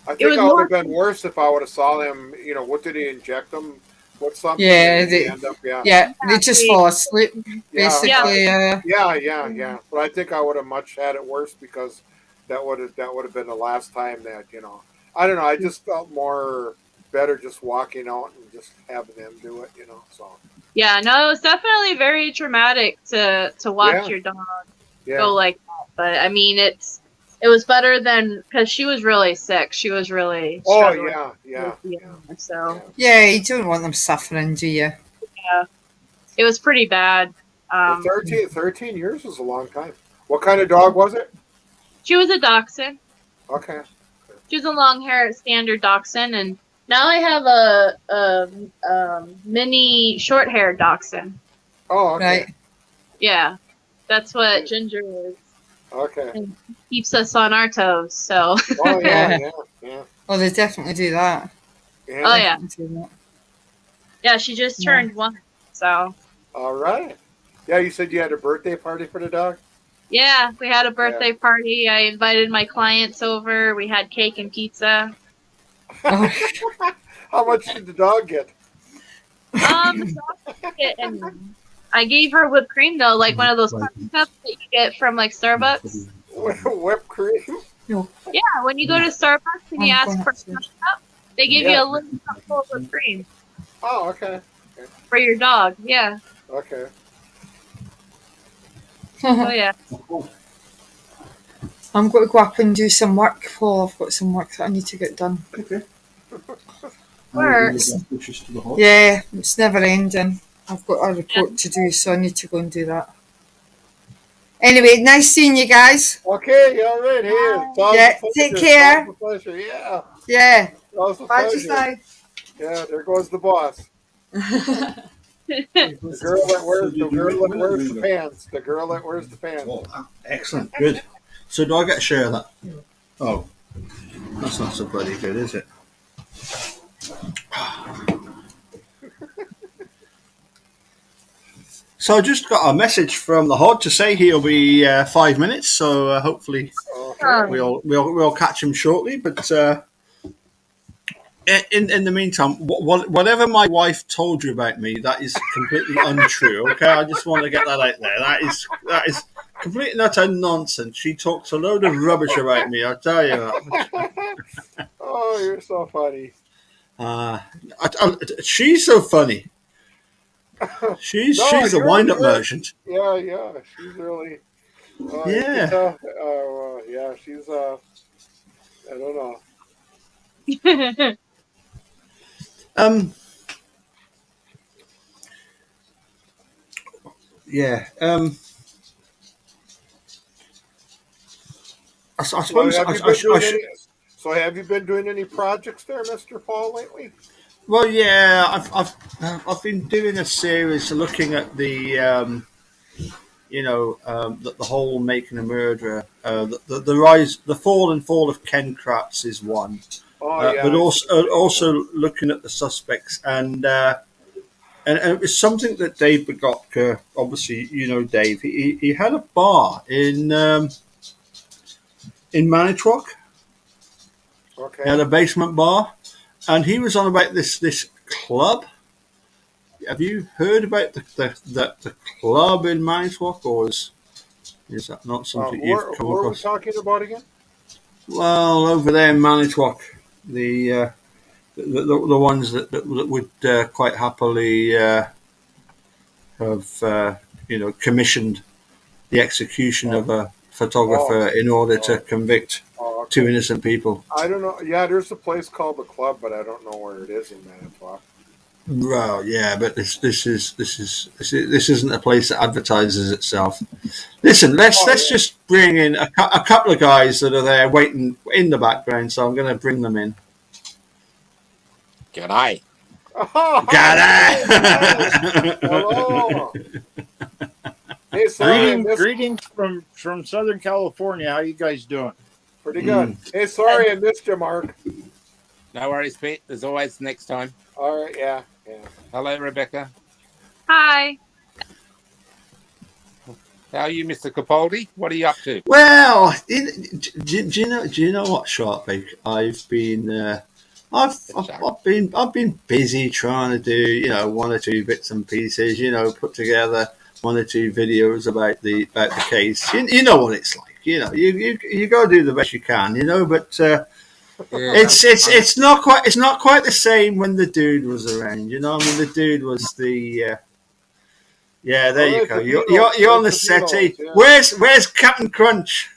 I It think was I would more. have been worse if I would have saw them. You know, what did he inject them with something? Yeah, And they end up, yeah, they just They, fall asleep, yeah, yeah, basically. yeah. But I think I would have much had it worse because that would have been the last time that I don't know. I just felt more better just walking out and just having them do it. So yeah. No, it was definitely very traumatic to watch yeah, your dog yeah. go like that. But I mean, it was better than because she was really sick. She was really Oh struggling yeah, with yeah, the yeah, illness. So yeah. Yeah, you don't want them suffering, do you? yeah, it was pretty bad. Well, Um, 13 years is a long time. What kind of dog was it? she was a dachshund. Okay. She was a long hair standard dachshund, and now I have a mini short hair dachshund. Oh, okay. Right. Yeah, that's what Ginger is, Okay. and keeps us on our toes. So, Oh yeah, yeah, yeah, Oh, they definitely do that. oh yeah. yeah, Definitely do that. yeah, she just Yeah. turned 1. So, All right. Yeah, you said you had a birthday party for the dog. yeah, we had a Yeah. birthday party. I invited my clients over. We had cake and pizza. Oh, How much did the dog get? The dog it, and I gave her whipped cream though, like one of those puppy cups that you get from like Starbucks. Whipped cream. no, Yeah, when you go to Starbucks and you I'm ask going for a upstairs. cup, they give you Yeah. a little cup full of whipped cream Oh, okay. for your dog. Yeah. Okay. So yeah. I'm going to go up and do some work, Paul. I've got some work that I need to get done. Okay. Works. Yeah, it's never ending. I've got a Yeah. report to do, so I need to go and do that. Anyway, nice seeing you guys. Okay. All right. Hey, it's always Yeah, a take pleasure. care. Always a pleasure. Yeah. Yeah, Always a bye just pleasure. now. Yeah. There goes the boss. The girl that wears the pants. The girl that wears the pants. Oh, excellent. Good. So do I get a share of that? Oh, that's not so bloody good, is it? So I just got a message from the Hod to say he'll be 5 minutes. So hopefully Okay. we'll catch him shortly. But in the meantime, whatever my wife told you about me, that is completely untrue. Okay, I just want to get that out there. That is complete and utter nonsense. She talks a load of rubbish about me. I tell you that. Oh, you're so funny. She's so funny. She's No, a wind-up merchant. Yeah, yeah. She's really. Yeah. Yeah. She's. I don't know. Um. Yeah. I So suppose have I, you I, been sh- I doing should. any? So have you been doing any projects there, Mister Paul, lately? Well, yeah, I've been doing a series looking at the the whole making a murderer, the rise, the fall and fall of Ken Kratz is one, Oh yeah. but I also see. looking at the suspects and it was something that Dave Begotka, obviously you know Dave, he had a bar in Manitowoc. He Okay. had a basement bar, and he was on about this club. Have you heard about the club in Manitowoc, or is that not something you've come Who are we across? talking about again? Well, over there in Manitowoc, the ones that would quite happily have commissioned the execution Oh, of a oh, photographer in order to oh, convict two okay. innocent people. I don't know. Yeah, there's a place called the Club, but I don't know where it is in Manitowoc. Well, yeah, but this isn't a place that advertises itself. Listen, let's Oh yeah. just bring in a couple of guys that are there waiting in the background. So I'm going to bring them in. G'day. Oh, Got hey, hello. it. Hey, sorry I missed. Greetings from Southern California. How you guys doing? Pretty good. Hey, sorry I missed you, Mark. No worries, Pete. There's always next time. All right. Yeah. Yeah. Hello, Rebecca. Hi. How are you, Mr. Capaldi? What are you up to? Well, do you know what, Sharpie? I've been busy trying to do one or two bits and pieces. Put together one or two videos about the case. You know what it's like. You got to do the best you can. But Yeah, it's not quite the same when the dude was around. I mean, the dude was the. Yeah, there you Right, go. the You're, Beatles. you're, you're on Right, the the Beatles, settee. yeah. Where's Captain Crunch?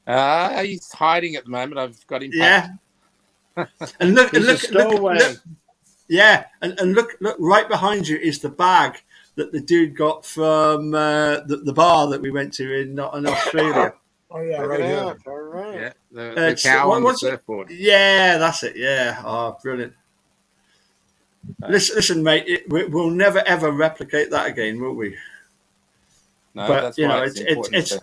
he's hiding at the moment. I've got him. Yeah, and look, He's a stowaway. yeah, and look right behind you is the bag that the dude got from the bar that we went to in Australia. Oh yeah, Look right at here. that. All right. Yeah, the It's- cow on the what's it? surfboard. Yeah, that's it. Yeah, oh, brilliant. Listen, mate, we'll never ever replicate that again, will we? No, But that's why it's important.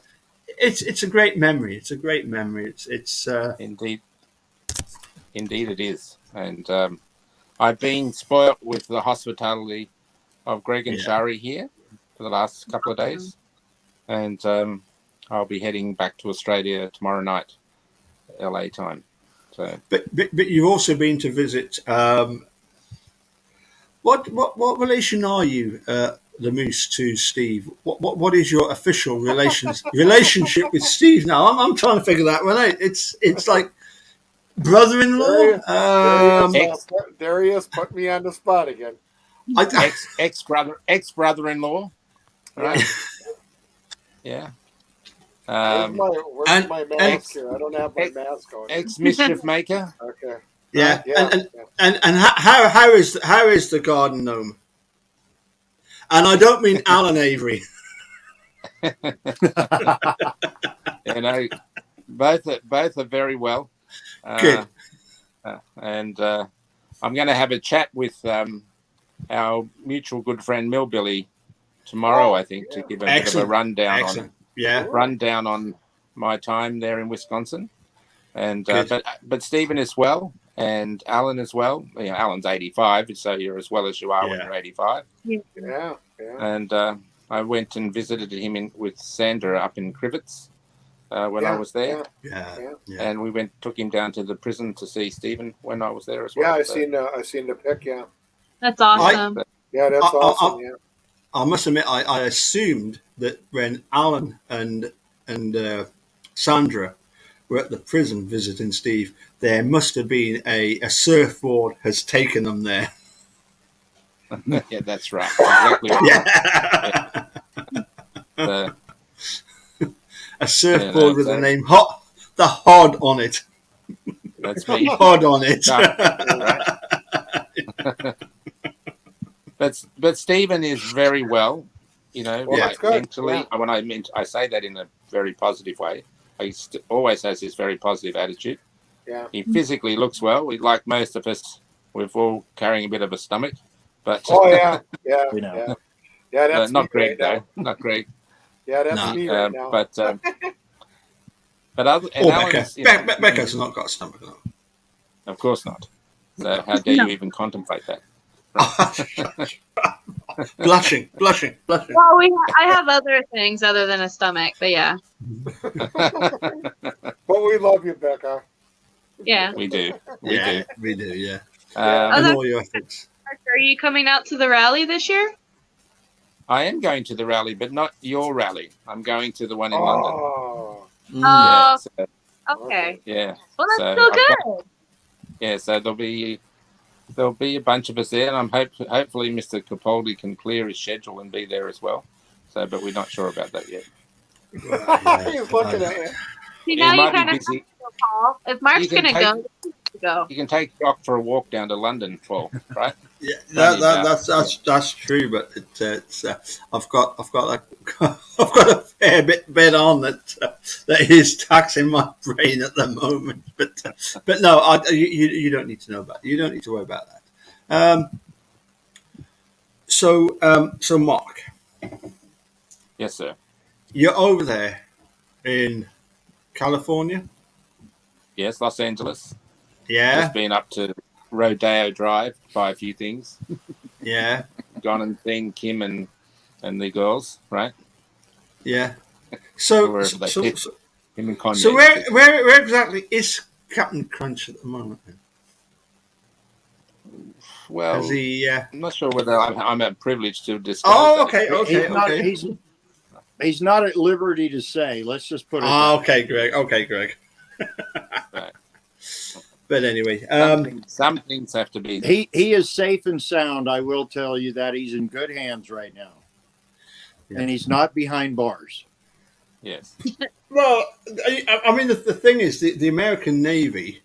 it's a great memory. It's a great memory. It's Indeed it is. And I've been spoilt with the hospitality of Greg and Yeah. Shari here for the last couple of days. And I'll be heading back to Australia tomorrow night, LA time. So but you've also been to visit. What relation are you, the Moose, to Steve? What is your official relationship with Steve now? I'm trying to figure that one out. It's like brother-in-law. Darius put me on the spot again. ex brother-in-law, right? Yeah. Where's my mask here? I don't have my mask on. Ex mischief maker. Okay. Yeah, Yeah. and how is the garden gnome? And I don't mean Alan Avery. Both are very well. Good. And I'm going to have a chat with our mutual good friend Millbilly tomorrow, I think, to give a bit of a rundown rundown on my time there in Wisconsin. And but Stephen as well, and Alan as well. Alan's 85, so you're as well as you are when you're 85. Yeah. And I went and visited him with Sandra up in Crivets when I was there. Yeah. And we took him down to the prison to see Stephen when I was there as well. Yeah, I seen the pic. Yeah. That's awesome. That's awesome. Yeah. I must admit, I assumed that when Alan and Sandra were at the prison visiting Steve, there must have been a surfboard has taken them there. Yeah, that's right. Exactly right. Yeah. A surfboard with the name the Hod on it. That's me. Hod on it. But Stephen is very well, mentally. Yeah. When I say that in a very positive way. He always has this very positive attitude. Yeah. He physically looks well. Like most of us, we're all carrying a bit of a stomach. But yeah. That's not Greg right though. Not Greg. Yeah, that's me right now. But other and Alan's, Becca's not got a stomach. No. Of course not. So how dare you even contemplate that? Blushing. Well, I have other things other than a stomach, but yeah. But we love you, Becca. Yeah. We do. We do. Yeah. Other- your efforts. Are you coming out to the rally this year? I am going to the rally, but not your rally. I'm going to the one in London. Oh. Yeah, so, Okay. yeah. Well, that's So still good. So there'll be a bunch of us there, and I'm hopefully Mr. Capaldi can clear his schedule and be there as well. So, but we're not sure about that yet. He's looking at you. See, now you might be kind of busy. Paul. If Mark's going to go, go. You can take Doc for a walk down to London, Paul. Right? Yeah, that's true. But it's I've got a fair bit on that is taxing my brain at the moment. But no, you don't need to know about. You don't need to worry about that. So Mark, Yes, sir. you're over there in California. Yes, Los Angeles. Yeah, Just been up to Rodeo Drive, buy a few things. yeah. Gone and seen Kim and the girls, right? Yeah. or So, wherever they so, did. so, Him and Kanye. so where exactly is Captain Crunch at the moment? Then? Has Well, he? I'm not sure whether I'm privileged to disclose Oh, that okay, information. okay. He's not at liberty to say. Let's just put it. Okay, Greg. Okay, Greg. Right. But anyway, Some things have to be. He is safe and sound. I will tell you that he's in good hands right now, and he's not behind bars. Yes. well, I mean, the thing is, the American Navy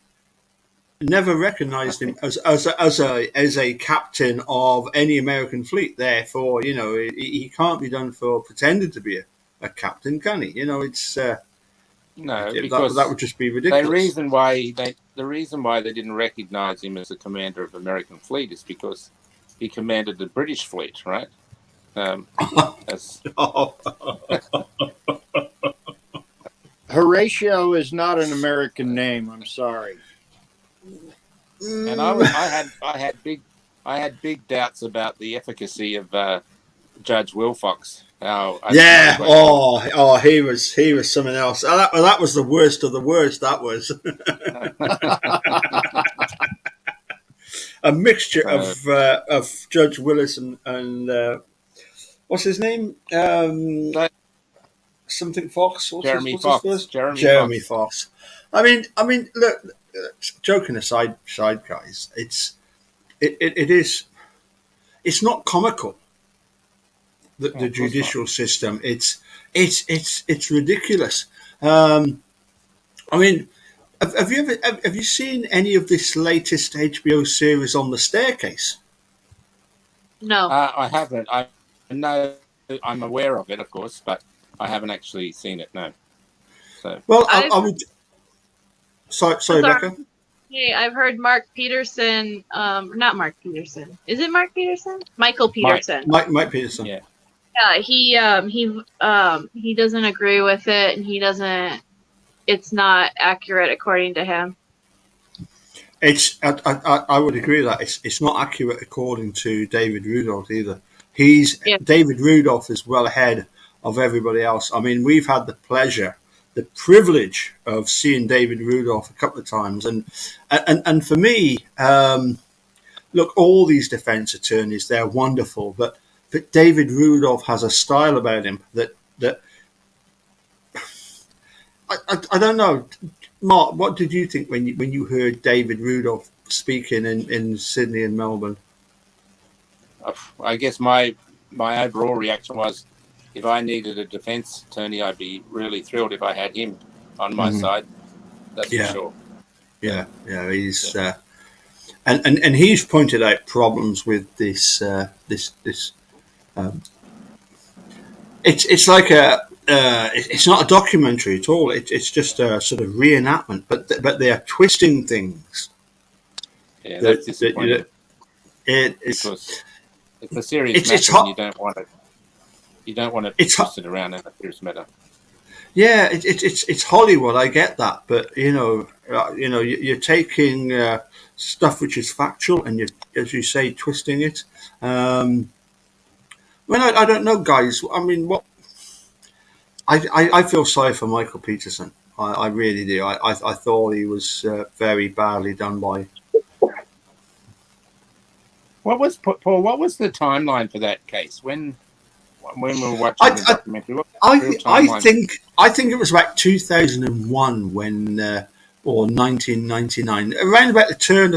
never recognized him as a captain of any American fleet. Therefore, he can't be done for pretending to be a captain, can he? It's No, that because would just be ridiculous. the reason why they didn't recognize him as a commander of the American fleet is because he commanded the British fleet, right? Horatio is not an American name. I'm sorry. And I had big doubts about the efficacy of Judge Wilfox. He was something else. That was the worst of the worst. That was a mixture of Judge Willis and what's his name? Something Fox. Jeremy Fox. Jeremy Fox. I mean, look. Joking aside, guys, it's not comical. The judicial system. It's ridiculous. I mean, have you seen any of this latest HBO series on the staircase? No, I haven't. I know I'm aware of it, of course, but I haven't actually seen it. No. So well, I would. Sorry, Becca. Hey, I've heard Mark Peterson. Not Mark Peterson. Is it Mark Peterson? Michael Peterson. Mike Peterson. Yeah. Yeah, he doesn't agree with it, and he doesn't. It's not accurate according to him. I would agree with that it's not accurate according to David Rudolph either. David Rudolph is well ahead of everybody else. I mean, we've had the privilege of seeing David Rudolph a couple of times, and for me, look, all these defense attorneys, they're wonderful, but David Rudolph has a style about him that I don't know. Mark, what did you think when you heard David Rudolph speaking in Sydney and Melbourne? I guess my overall reaction was, if I needed a defense attorney, I'd be really thrilled if I had him on my side. That's for sure. Yeah, he's and he's pointed out problems with this. It's like it's not a documentary at all. It's just a sort of reenactment, but they are twisting things. Yeah, that's disappointing. Because it's a serious matter, and you don't want to twist it around in a serious matter. Yeah, it's Hollywood. I get that, but you're taking stuff which is factual, and you, as you say, twisting it. I don't know, guys. I mean, what I feel sorry for Michael Peterson. I really do. I thought he was very badly done by. What was Paul? What was the timeline for that case? When we were watching the documentary, I think it was about 2001 when, or 1999, around about the turn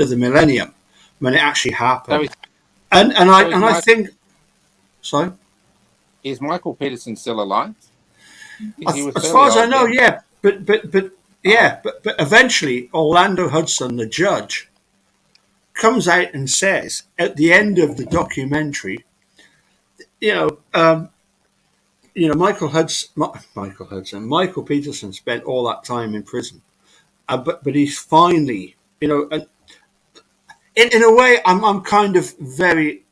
of the millennium, when it actually happened. I think. Sorry. Is Michael Peterson still alive? As far as I know, yeah. But eventually Orlando Hudson, the judge, comes out and says at the end of the documentary, Michael Peterson spent all that time in prison, but he's finally, in a way, I'm kind of very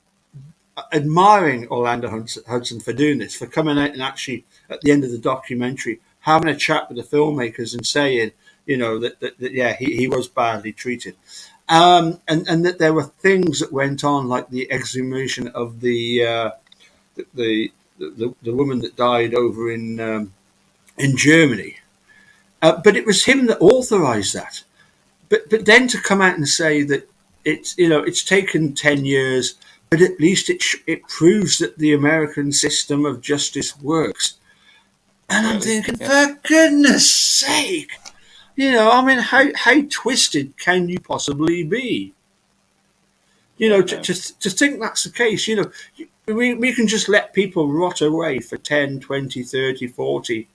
admiring Orlando Hudson for doing this, for coming out and actually at the end of the documentary having a chat with the filmmakers and saying, that he was badly treated, and that there were things that went on, like the exhumation of the the woman that died over in Germany. But it was him that authorised that. But then to come out and say that it's taken 10 years, but at least it proves that the American system of justice works. And I'm thinking, for goodness sake, I mean, how twisted can you possibly be? To think that's the case, we can just let people rot away for 10, 20, 30, 40.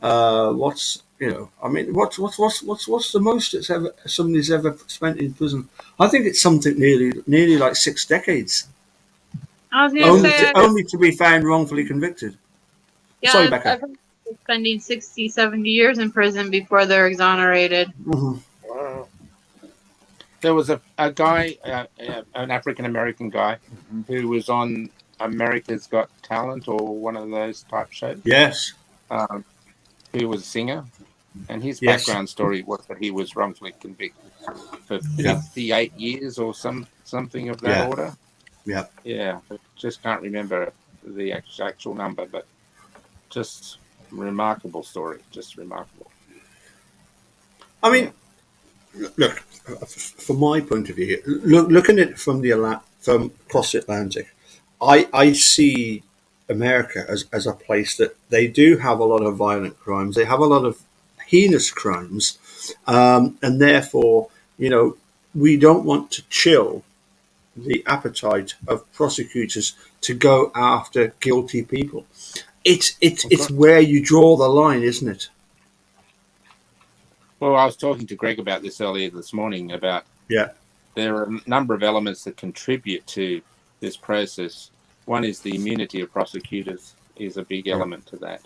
What's the most somebody's ever spent in prison? I think it's something nearly like 6 decades. I was going to say only to be found wrongfully convicted. Yeah, Sorry, Becca. I've heard people spending 60, 70 years in prison before they're exonerated. Mm-hmm. Wow. There was a guy, an African-American guy, who was on America's Got Talent or one of those type shows. Yes. Who was a singer. And his background story was that he was wrongfully convicted for 58 years or something of that order. Yeah. Yeah, I just can't remember the actual number, but just remarkable story. Just remarkable. I mean, look, from my point of view, looking at it from across the Atlantic, I see America as a place that they do have a lot of violent crimes. They have a lot of heinous crimes, and therefore, we don't want to chill the appetite of prosecutors to go after guilty people. It's where you draw the line, isn't it? Well, I was talking to Greg about this earlier this morning about there are a number of elements that contribute to this process. One is the immunity of prosecutors is a big element to that.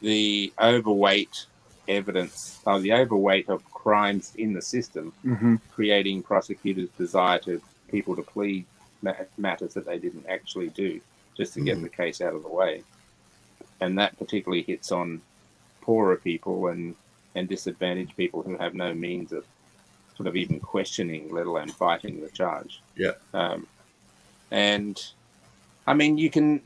The overweight evidence, the overweight of crimes in the system, creating prosecutors' desire to people to plead matters that they didn't actually do, just to get the case out of the way. And that particularly hits on poorer people and disadvantaged people who have no means of sort of even questioning, let alone fighting the charge. And I mean, you can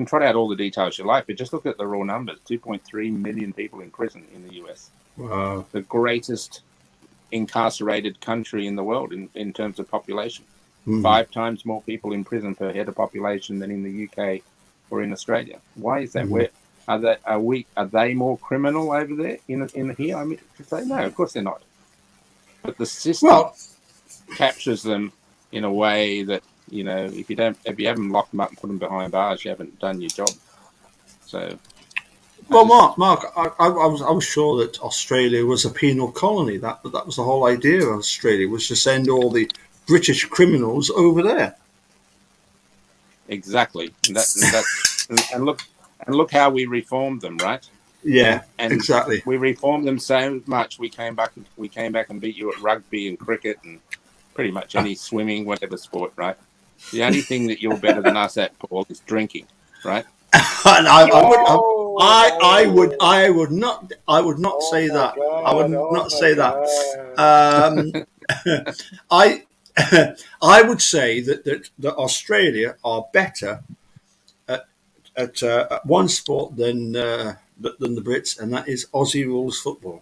trot out all the details you like, but just look at the raw numbers: 2.3 million people in prison in the US. Wow. The greatest incarcerated country in the world in terms of population. 5 times more people in prison per head of population than in the UK or in Australia. Why is that? Where are they more criminal over there in here? I mean, to say no, of course they're not. But the system captures them in a way that, if you haven't locked them up and put them behind bars, you haven't done your job. So, Mark, I was sure that Australia was a penal colony. That was the whole idea of Australia, was to send all the British criminals over there. Exactly, and look how we reformed them, right? Yeah, and exactly. We reformed them so much. We came back and beat you at rugby and cricket and pretty much any swimming, whatever sport, right? The only thing that you're better than us at, Paul, is drinking, right? And I would not say that. I would not say that. I would say that Australia are better at one sport than the Brits, and that is Aussie rules football.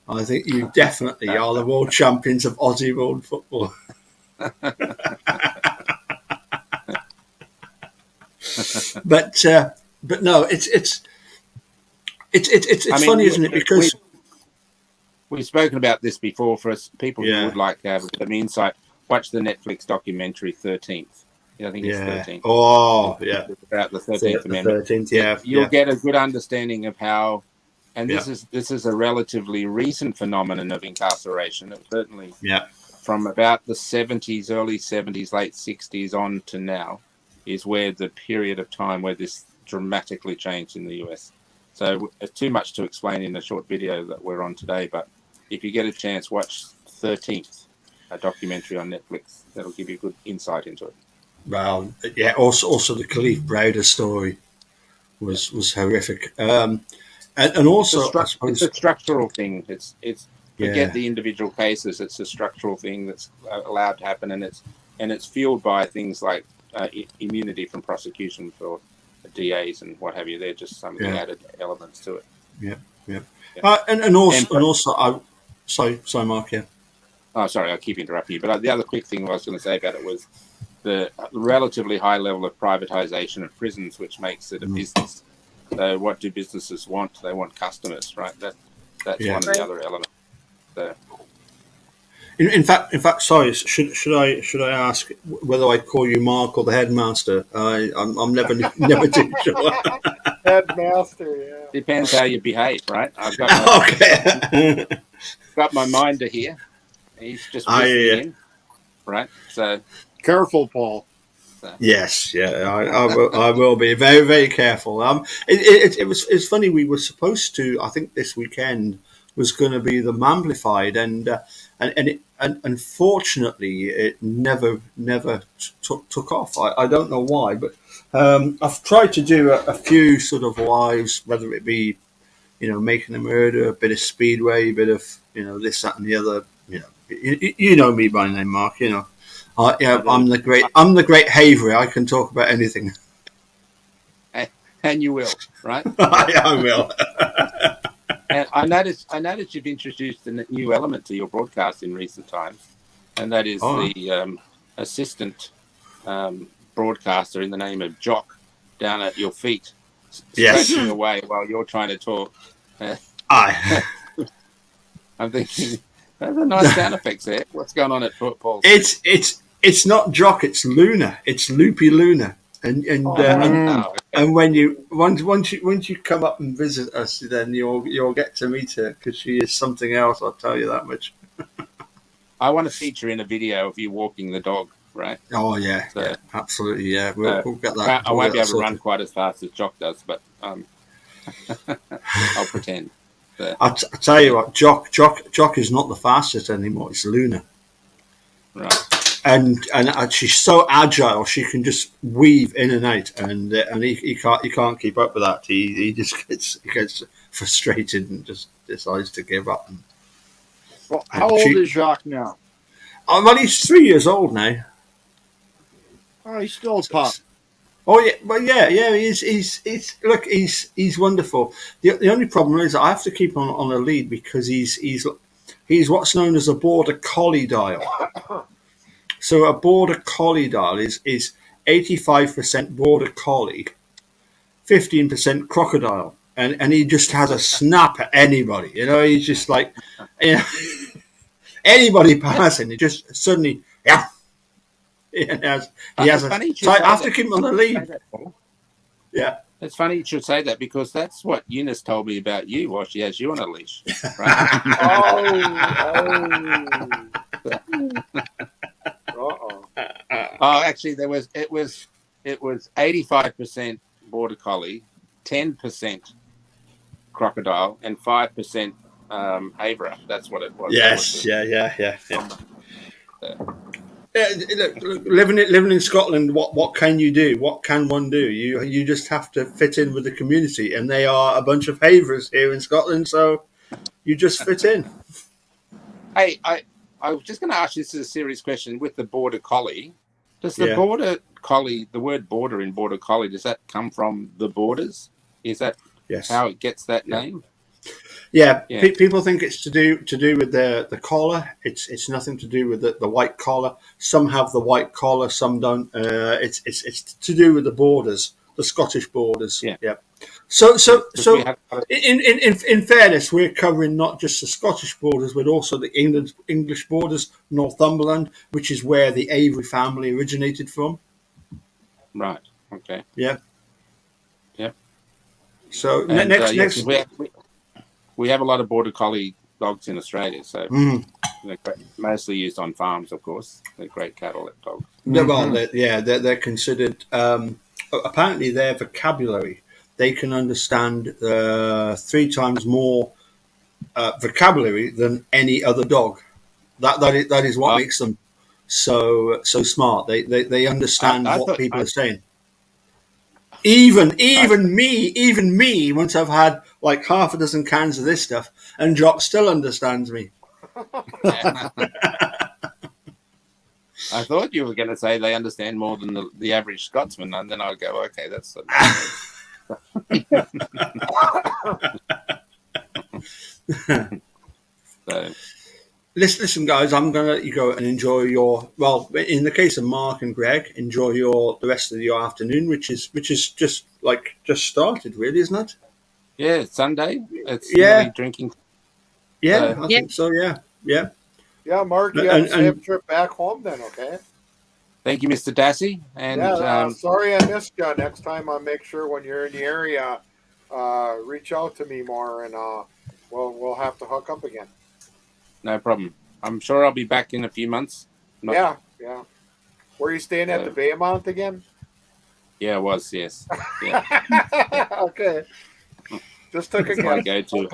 I think you definitely are the world champions of Aussie rules football. But no, it's funny, isn't it? Because we've spoken about this before. For us people who would like to have some insight, watch the Netflix documentary 13th. I think it's 13th. Oh, yeah. About the 13th Amendment. 13th, You'll get a good understanding of how, and this is a relatively recent phenomenon of incarceration. It certainly from about the 70s, early 70s, late 60s on to now is where the period of time where this dramatically changed in the US. So it's too much to explain in the short video that we're on today, but if you get a chance, watch 13th, a documentary on Netflix. That'll give you good insight into it. Well, yeah. Also, the Khalif Browder story was horrific, and also it's a structural thing. It's forget the individual cases. It's a structural thing that's allowed to happen, and it's fueled by things like immunity from prosecution for DAs and what have you. They're just some of the added elements to it. Yeah. And also, sorry, Mark. Yeah. Oh, sorry, I keep interrupting you. But the other quick thing I was going to say about it was the relatively high level of privatization of prisons, which makes it a business. So what do businesses want? They want customers, right? That's one of the other elements. So. In fact, sorry. Should I ask whether I call you Mark or the headmaster? I'm never too sure. Headmaster, yeah. Depends how you behave, right? I've got got my minder here. He's just listening in, right? So careful, Paul. So. Yes, yeah, I will be very, very careful. It's funny. We were supposed to. I think this weekend was going to be the Mamplified, and unfortunately, it never took off. I don't know why, but I've tried to do a few sort of lives, whether it be, making a murder, a bit of speedway, a bit of this, that, and the other. You know me by name, Mark. I'm the great Havery. I can talk about anything. And you will, right? I will. And I noticed you've introduced a new element to your broadcast in recent times, and that is the assistant broadcaster in the name of Jock down at your feet, scratching away while you're trying to talk. I'm thinking, those are nice sound effects there. What's going on at Paul's? It's not Jock, it's Luna. It's Loopy Luna. And when once you come up and visit us, then you'll get to meet her, because she is something else. I'll tell you that much. I want to feature in a video of you walking the dog, right? Oh yeah, so, absolutely, yeah. We'll get that. I won't be able to run quite as fast as Jock does, but I'll pretend. I'll tell you what, Jock is not the fastest anymore. It's Luna, right? And she's so agile, she can just weave in and out, and he can't keep up with that. He just gets frustrated and just decides to give up. Well, how old is Jacques now? Well, he's 3 years old now. Oh, he's still a pup. Oh yeah, well yeah. He's wonderful. The only problem is I have to keep him on a lead, because he's what's known as a border collie dial. So a border collie dial is 85% border collie, 15% crocodile, and he just has a snap at anybody. He's just like, anybody passing, he just suddenly He has so I have to keep him on the lead. Yeah. It's funny you should say that, because that's what Eunice told me about you while she has you on a leash. Right? Actually, it was 85% border collie, 10% crocodile, and 5% Havre. That's what it was. Yes, yeah. Look, living in Scotland, what can you do? What can one do? You just have to fit in with the community, and they are a bunch of Havers here in Scotland, so you just fit in. Hey, I was just going to ask you, this is a serious question, with the border collie. Does the border collie, the word border in border collie, does that come from the borders? Is that how it gets that name? Yeah. People think it's to do with the collar. It's nothing to do with the white collar. Some have the white collar, some don't. It's to do with the borders, the Scottish borders. Yeah. So in fairness, we're covering not just the Scottish borders, but also the English borders, Northumberland, which is where the Avery family originated from. Right. Okay. Yeah. Yep. So next. We have a lot of border collie dogs in Australia, so they're mostly used on farms, of course. They're great cattle dogs. Well, they're considered. Apparently, their vocabulary, they can understand 3 times more vocabulary than any other dog. That is what makes them so smart. They understand what people are saying. Even me, once I've had like half a dozen cans of this stuff, and Jock still understands me. I thought you were going to say they understand more than the average Scotsman, and then I'll go, okay, that's. So. Listen, guys, I'm going to let you go and enjoy your, well, in the case of Mark and Greg, enjoy the rest of your afternoon, which is just started, really, isn't it? Yeah, it's Sunday. It's nearly drinking. Yeah, I think so. Yeah. Yeah, Mark, you have a safe trip back home then, okay? Thank you, Mr. Dassey. And sorry I missed you. Next time I'll make sure when you're in the area, reach out to me more, and we'll have to hook up again. No problem. I'm sure I'll be back in a few months. Yeah. Were you staying at the Baymont again? Yeah, I was, yes. Yeah. Okay. Just took a guess. My go-to.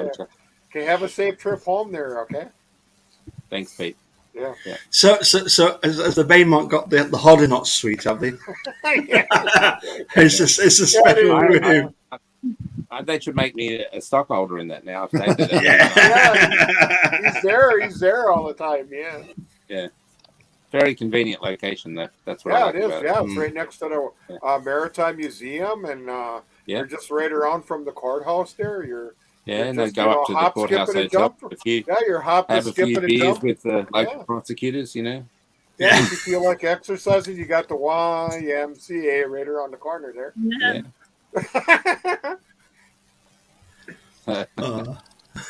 Okay, have a safe trip home there, okay? Thanks, Pete. Yeah. So as the Baymont got the Hoddenot suite, have they? It's a special room. They should make me a stockholder in that now. He's there all the time. Yeah. Very convenient location. That's what I like it is. About it. It's right next to the Maritime Museum, and you're just right around from the courthouse there. And they go up to the courthouse hotel. You're hopping, skipping, and jumping with the local prosecutors, Yeah, if you feel like exercising, you got the YMCA right around the corner there. Yeah.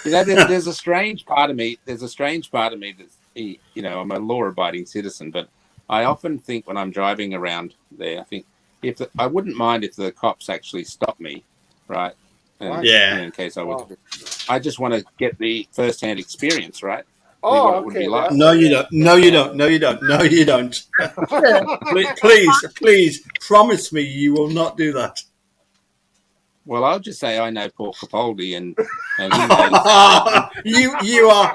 There's a strange part of me. There's a strange part of me that's, I'm a law-abiding citizen, but I often think when I'm driving around there, I think I wouldn't mind if the cops actually stopped me, right? And, in case I was, I just want to get the first-hand experience, right? What it would be like. No, you don't. No, you don't. Please, promise me you will not do that. Well, I'll just say I know Paul Capaldi, and he knows. you are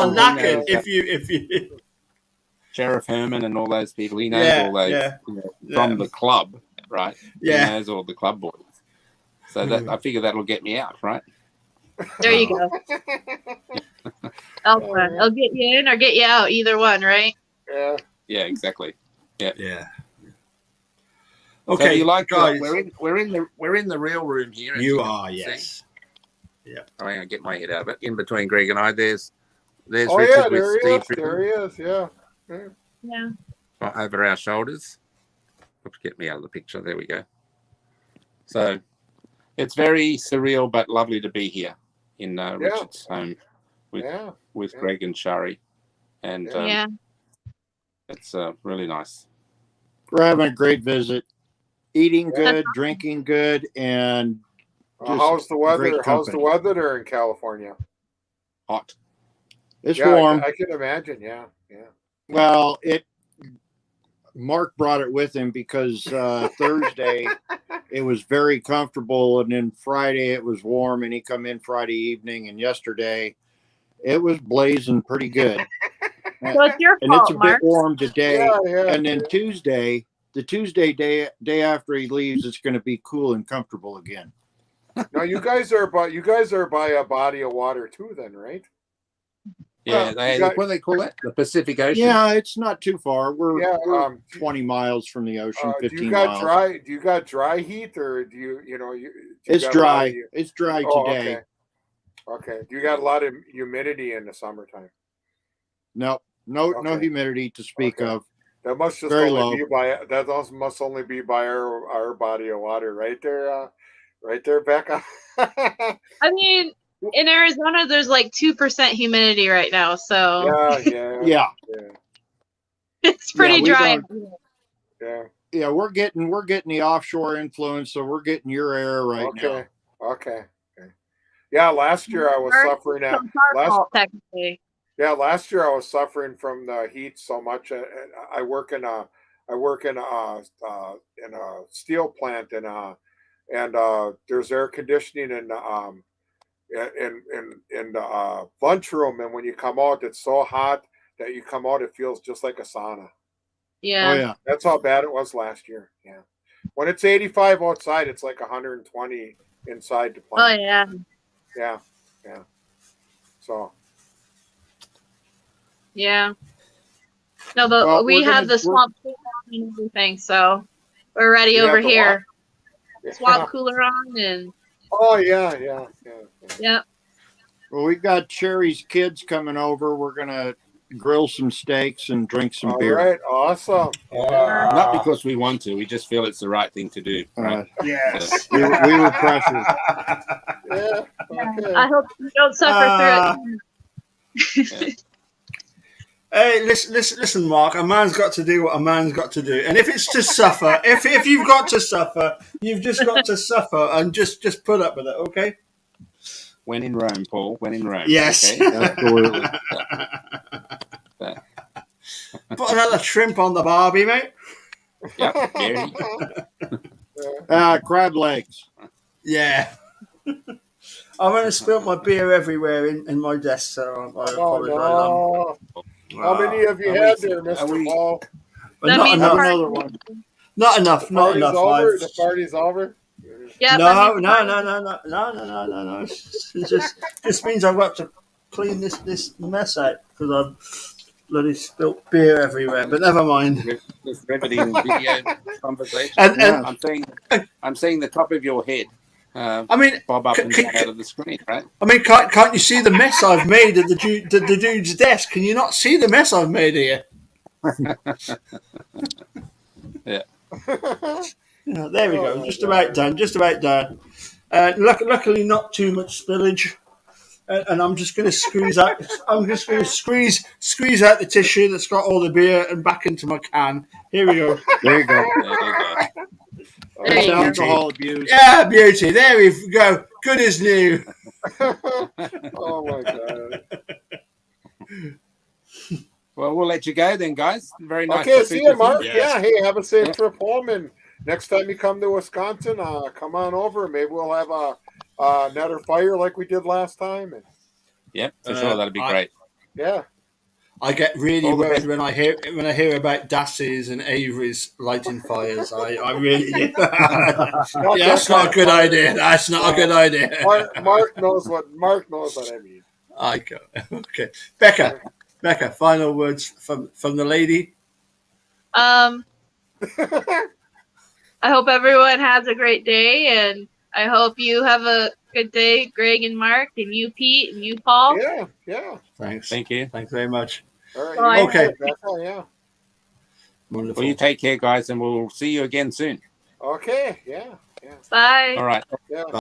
knackered if you. Sheriff Herman and all those people. He knows all those from the club, right? Yeah. He knows all the club boys. So I figure that'll get me out, right? There you go. I'll get you in or get you out, either one, right? Yeah. Yeah, exactly. Yeah. Okay, so you like guys. We're in the real room here. You are, yes. Yeah. I'm gonna get my head out of it. In between Greg and I, there's Richard with Steve. There he is. Yeah. Over our shoulders. Oops, get me out of the picture. There we go. So it's very surreal but lovely to be here in Richard's home with Greg and Shari, and it's really nice. We're having a great visit, eating good, drinking good, and how's the weather? How's the weather there in California? Hot. It's warm. I can imagine. Yeah. Well, Mark brought it with him because Thursday it was very comfortable, and then Friday it was warm, and he come in Friday evening, and yesterday it was blazing pretty good. So it's your and fault, it's a Mark. bit warm today, and then Tuesday, the Tuesday day after he leaves, it's going to be cool and comfortable again. Now you guys are by a body of water too, then, right? Yeah, what do they call that? The Pacific Ocean. Yeah, it's not too far. We're 20 miles from the ocean, 15 miles. Do you got dry heat, or do you it's dry. It's dry today. Okay. Do you got a lot of humidity in the summertime? No humidity to speak of. That must just very only low. be by must only be by our body of water, right there, Becca. I mean, in Arizona, there's like 2% humidity right now, so yeah. It's pretty dry. Yeah, we're getting the offshore influence, so we're getting your air right now. Okay. Yeah, last year I was suffering technically. Yeah, last year I was suffering from the heat so much. I work in a steel plant, and there's air conditioning in the lunchroom, and when you come out, it's so hot that you come out, it feels just like a sauna. Yeah. Oh yeah. That's how bad it was last year. Yeah. When it's 85 outside, it's like 120 inside the plant. Oh yeah. Yeah. So. Yeah. No, but Well, we have the swamp cooler on and everything, so we're ready You over have the here. what? Swamp cooler on and Oh yeah. yep. Well, we've got Sherry's kids coming over. We're gonna grill some steaks and drink some All beer. right, awesome. Yeah. Not because we want to. We just feel it's the right thing to do. Right? Yes. We were pressured. Yeah. Okay. I hope you don't suffer through it. Hey, listen, Mark. A man's got to do what a man's got to do, and if it's to suffer, if you've got to suffer, you've just got to suffer, and just put up with it, okay? When in Rome, Paul. When in Rome. Yes. Okay? Absolutely. Put another shrimp on the barbie, mate. Yep. Very. Crab legs. Yeah. I'm going to spill my beer everywhere in my desk, so I apologise. Oh, no. How many have you had there, Mr. Paul? But That not means enough. party- Another one. Not enough. Not enough. The party's over. Yep, No, that means no. It just means I've got to clean this mess out because I've bloody spilt beer everywhere. But never mind. This riveting video conversation. And I'm seeing the top of your head. I mean, bob up and down out of the screen, right? I mean, can't you see the mess I've made at the dude's desk? Can you not see the mess I've made here? Yeah. Yeah, there we go. Just about done. Luckily, not too much spillage. And I'm just going to squeeze out. I'm just going to squeeze out the tissue that's got all the beer and back into my can. Here we go. There you go. There That's you go. alcohol abuse. Yeah, beauty. There we go. Good as new. Oh my god. Well, we'll let you go then, guys. Very nice Okay, to see speak you, with Mark. you. Yeah, hey, have a safe trip home, and next time you come to Wisconsin, come on over. Maybe we'll have another fire like we did last time. And Yep, for sure. That'd be great. yeah, I get really Okay. red when I hear about Dassey's and Avery's lighting fires. I really do. Yeah, that's not a good idea. That's not a good idea. Mark knows what I mean. I go. Okay, Becca. Final words from the lady. I hope everyone has a great day, and I hope you have a good day, Greg and Mark, and you, Pete, and you, Paul. Yeah. Thanks. Thank you. Thanks very much. All right. Bye. Okay. Yeah. Wonderful. Well, you take care, guys, and we'll see you again soon. Okay. Yeah. Bye. All right. Yeah.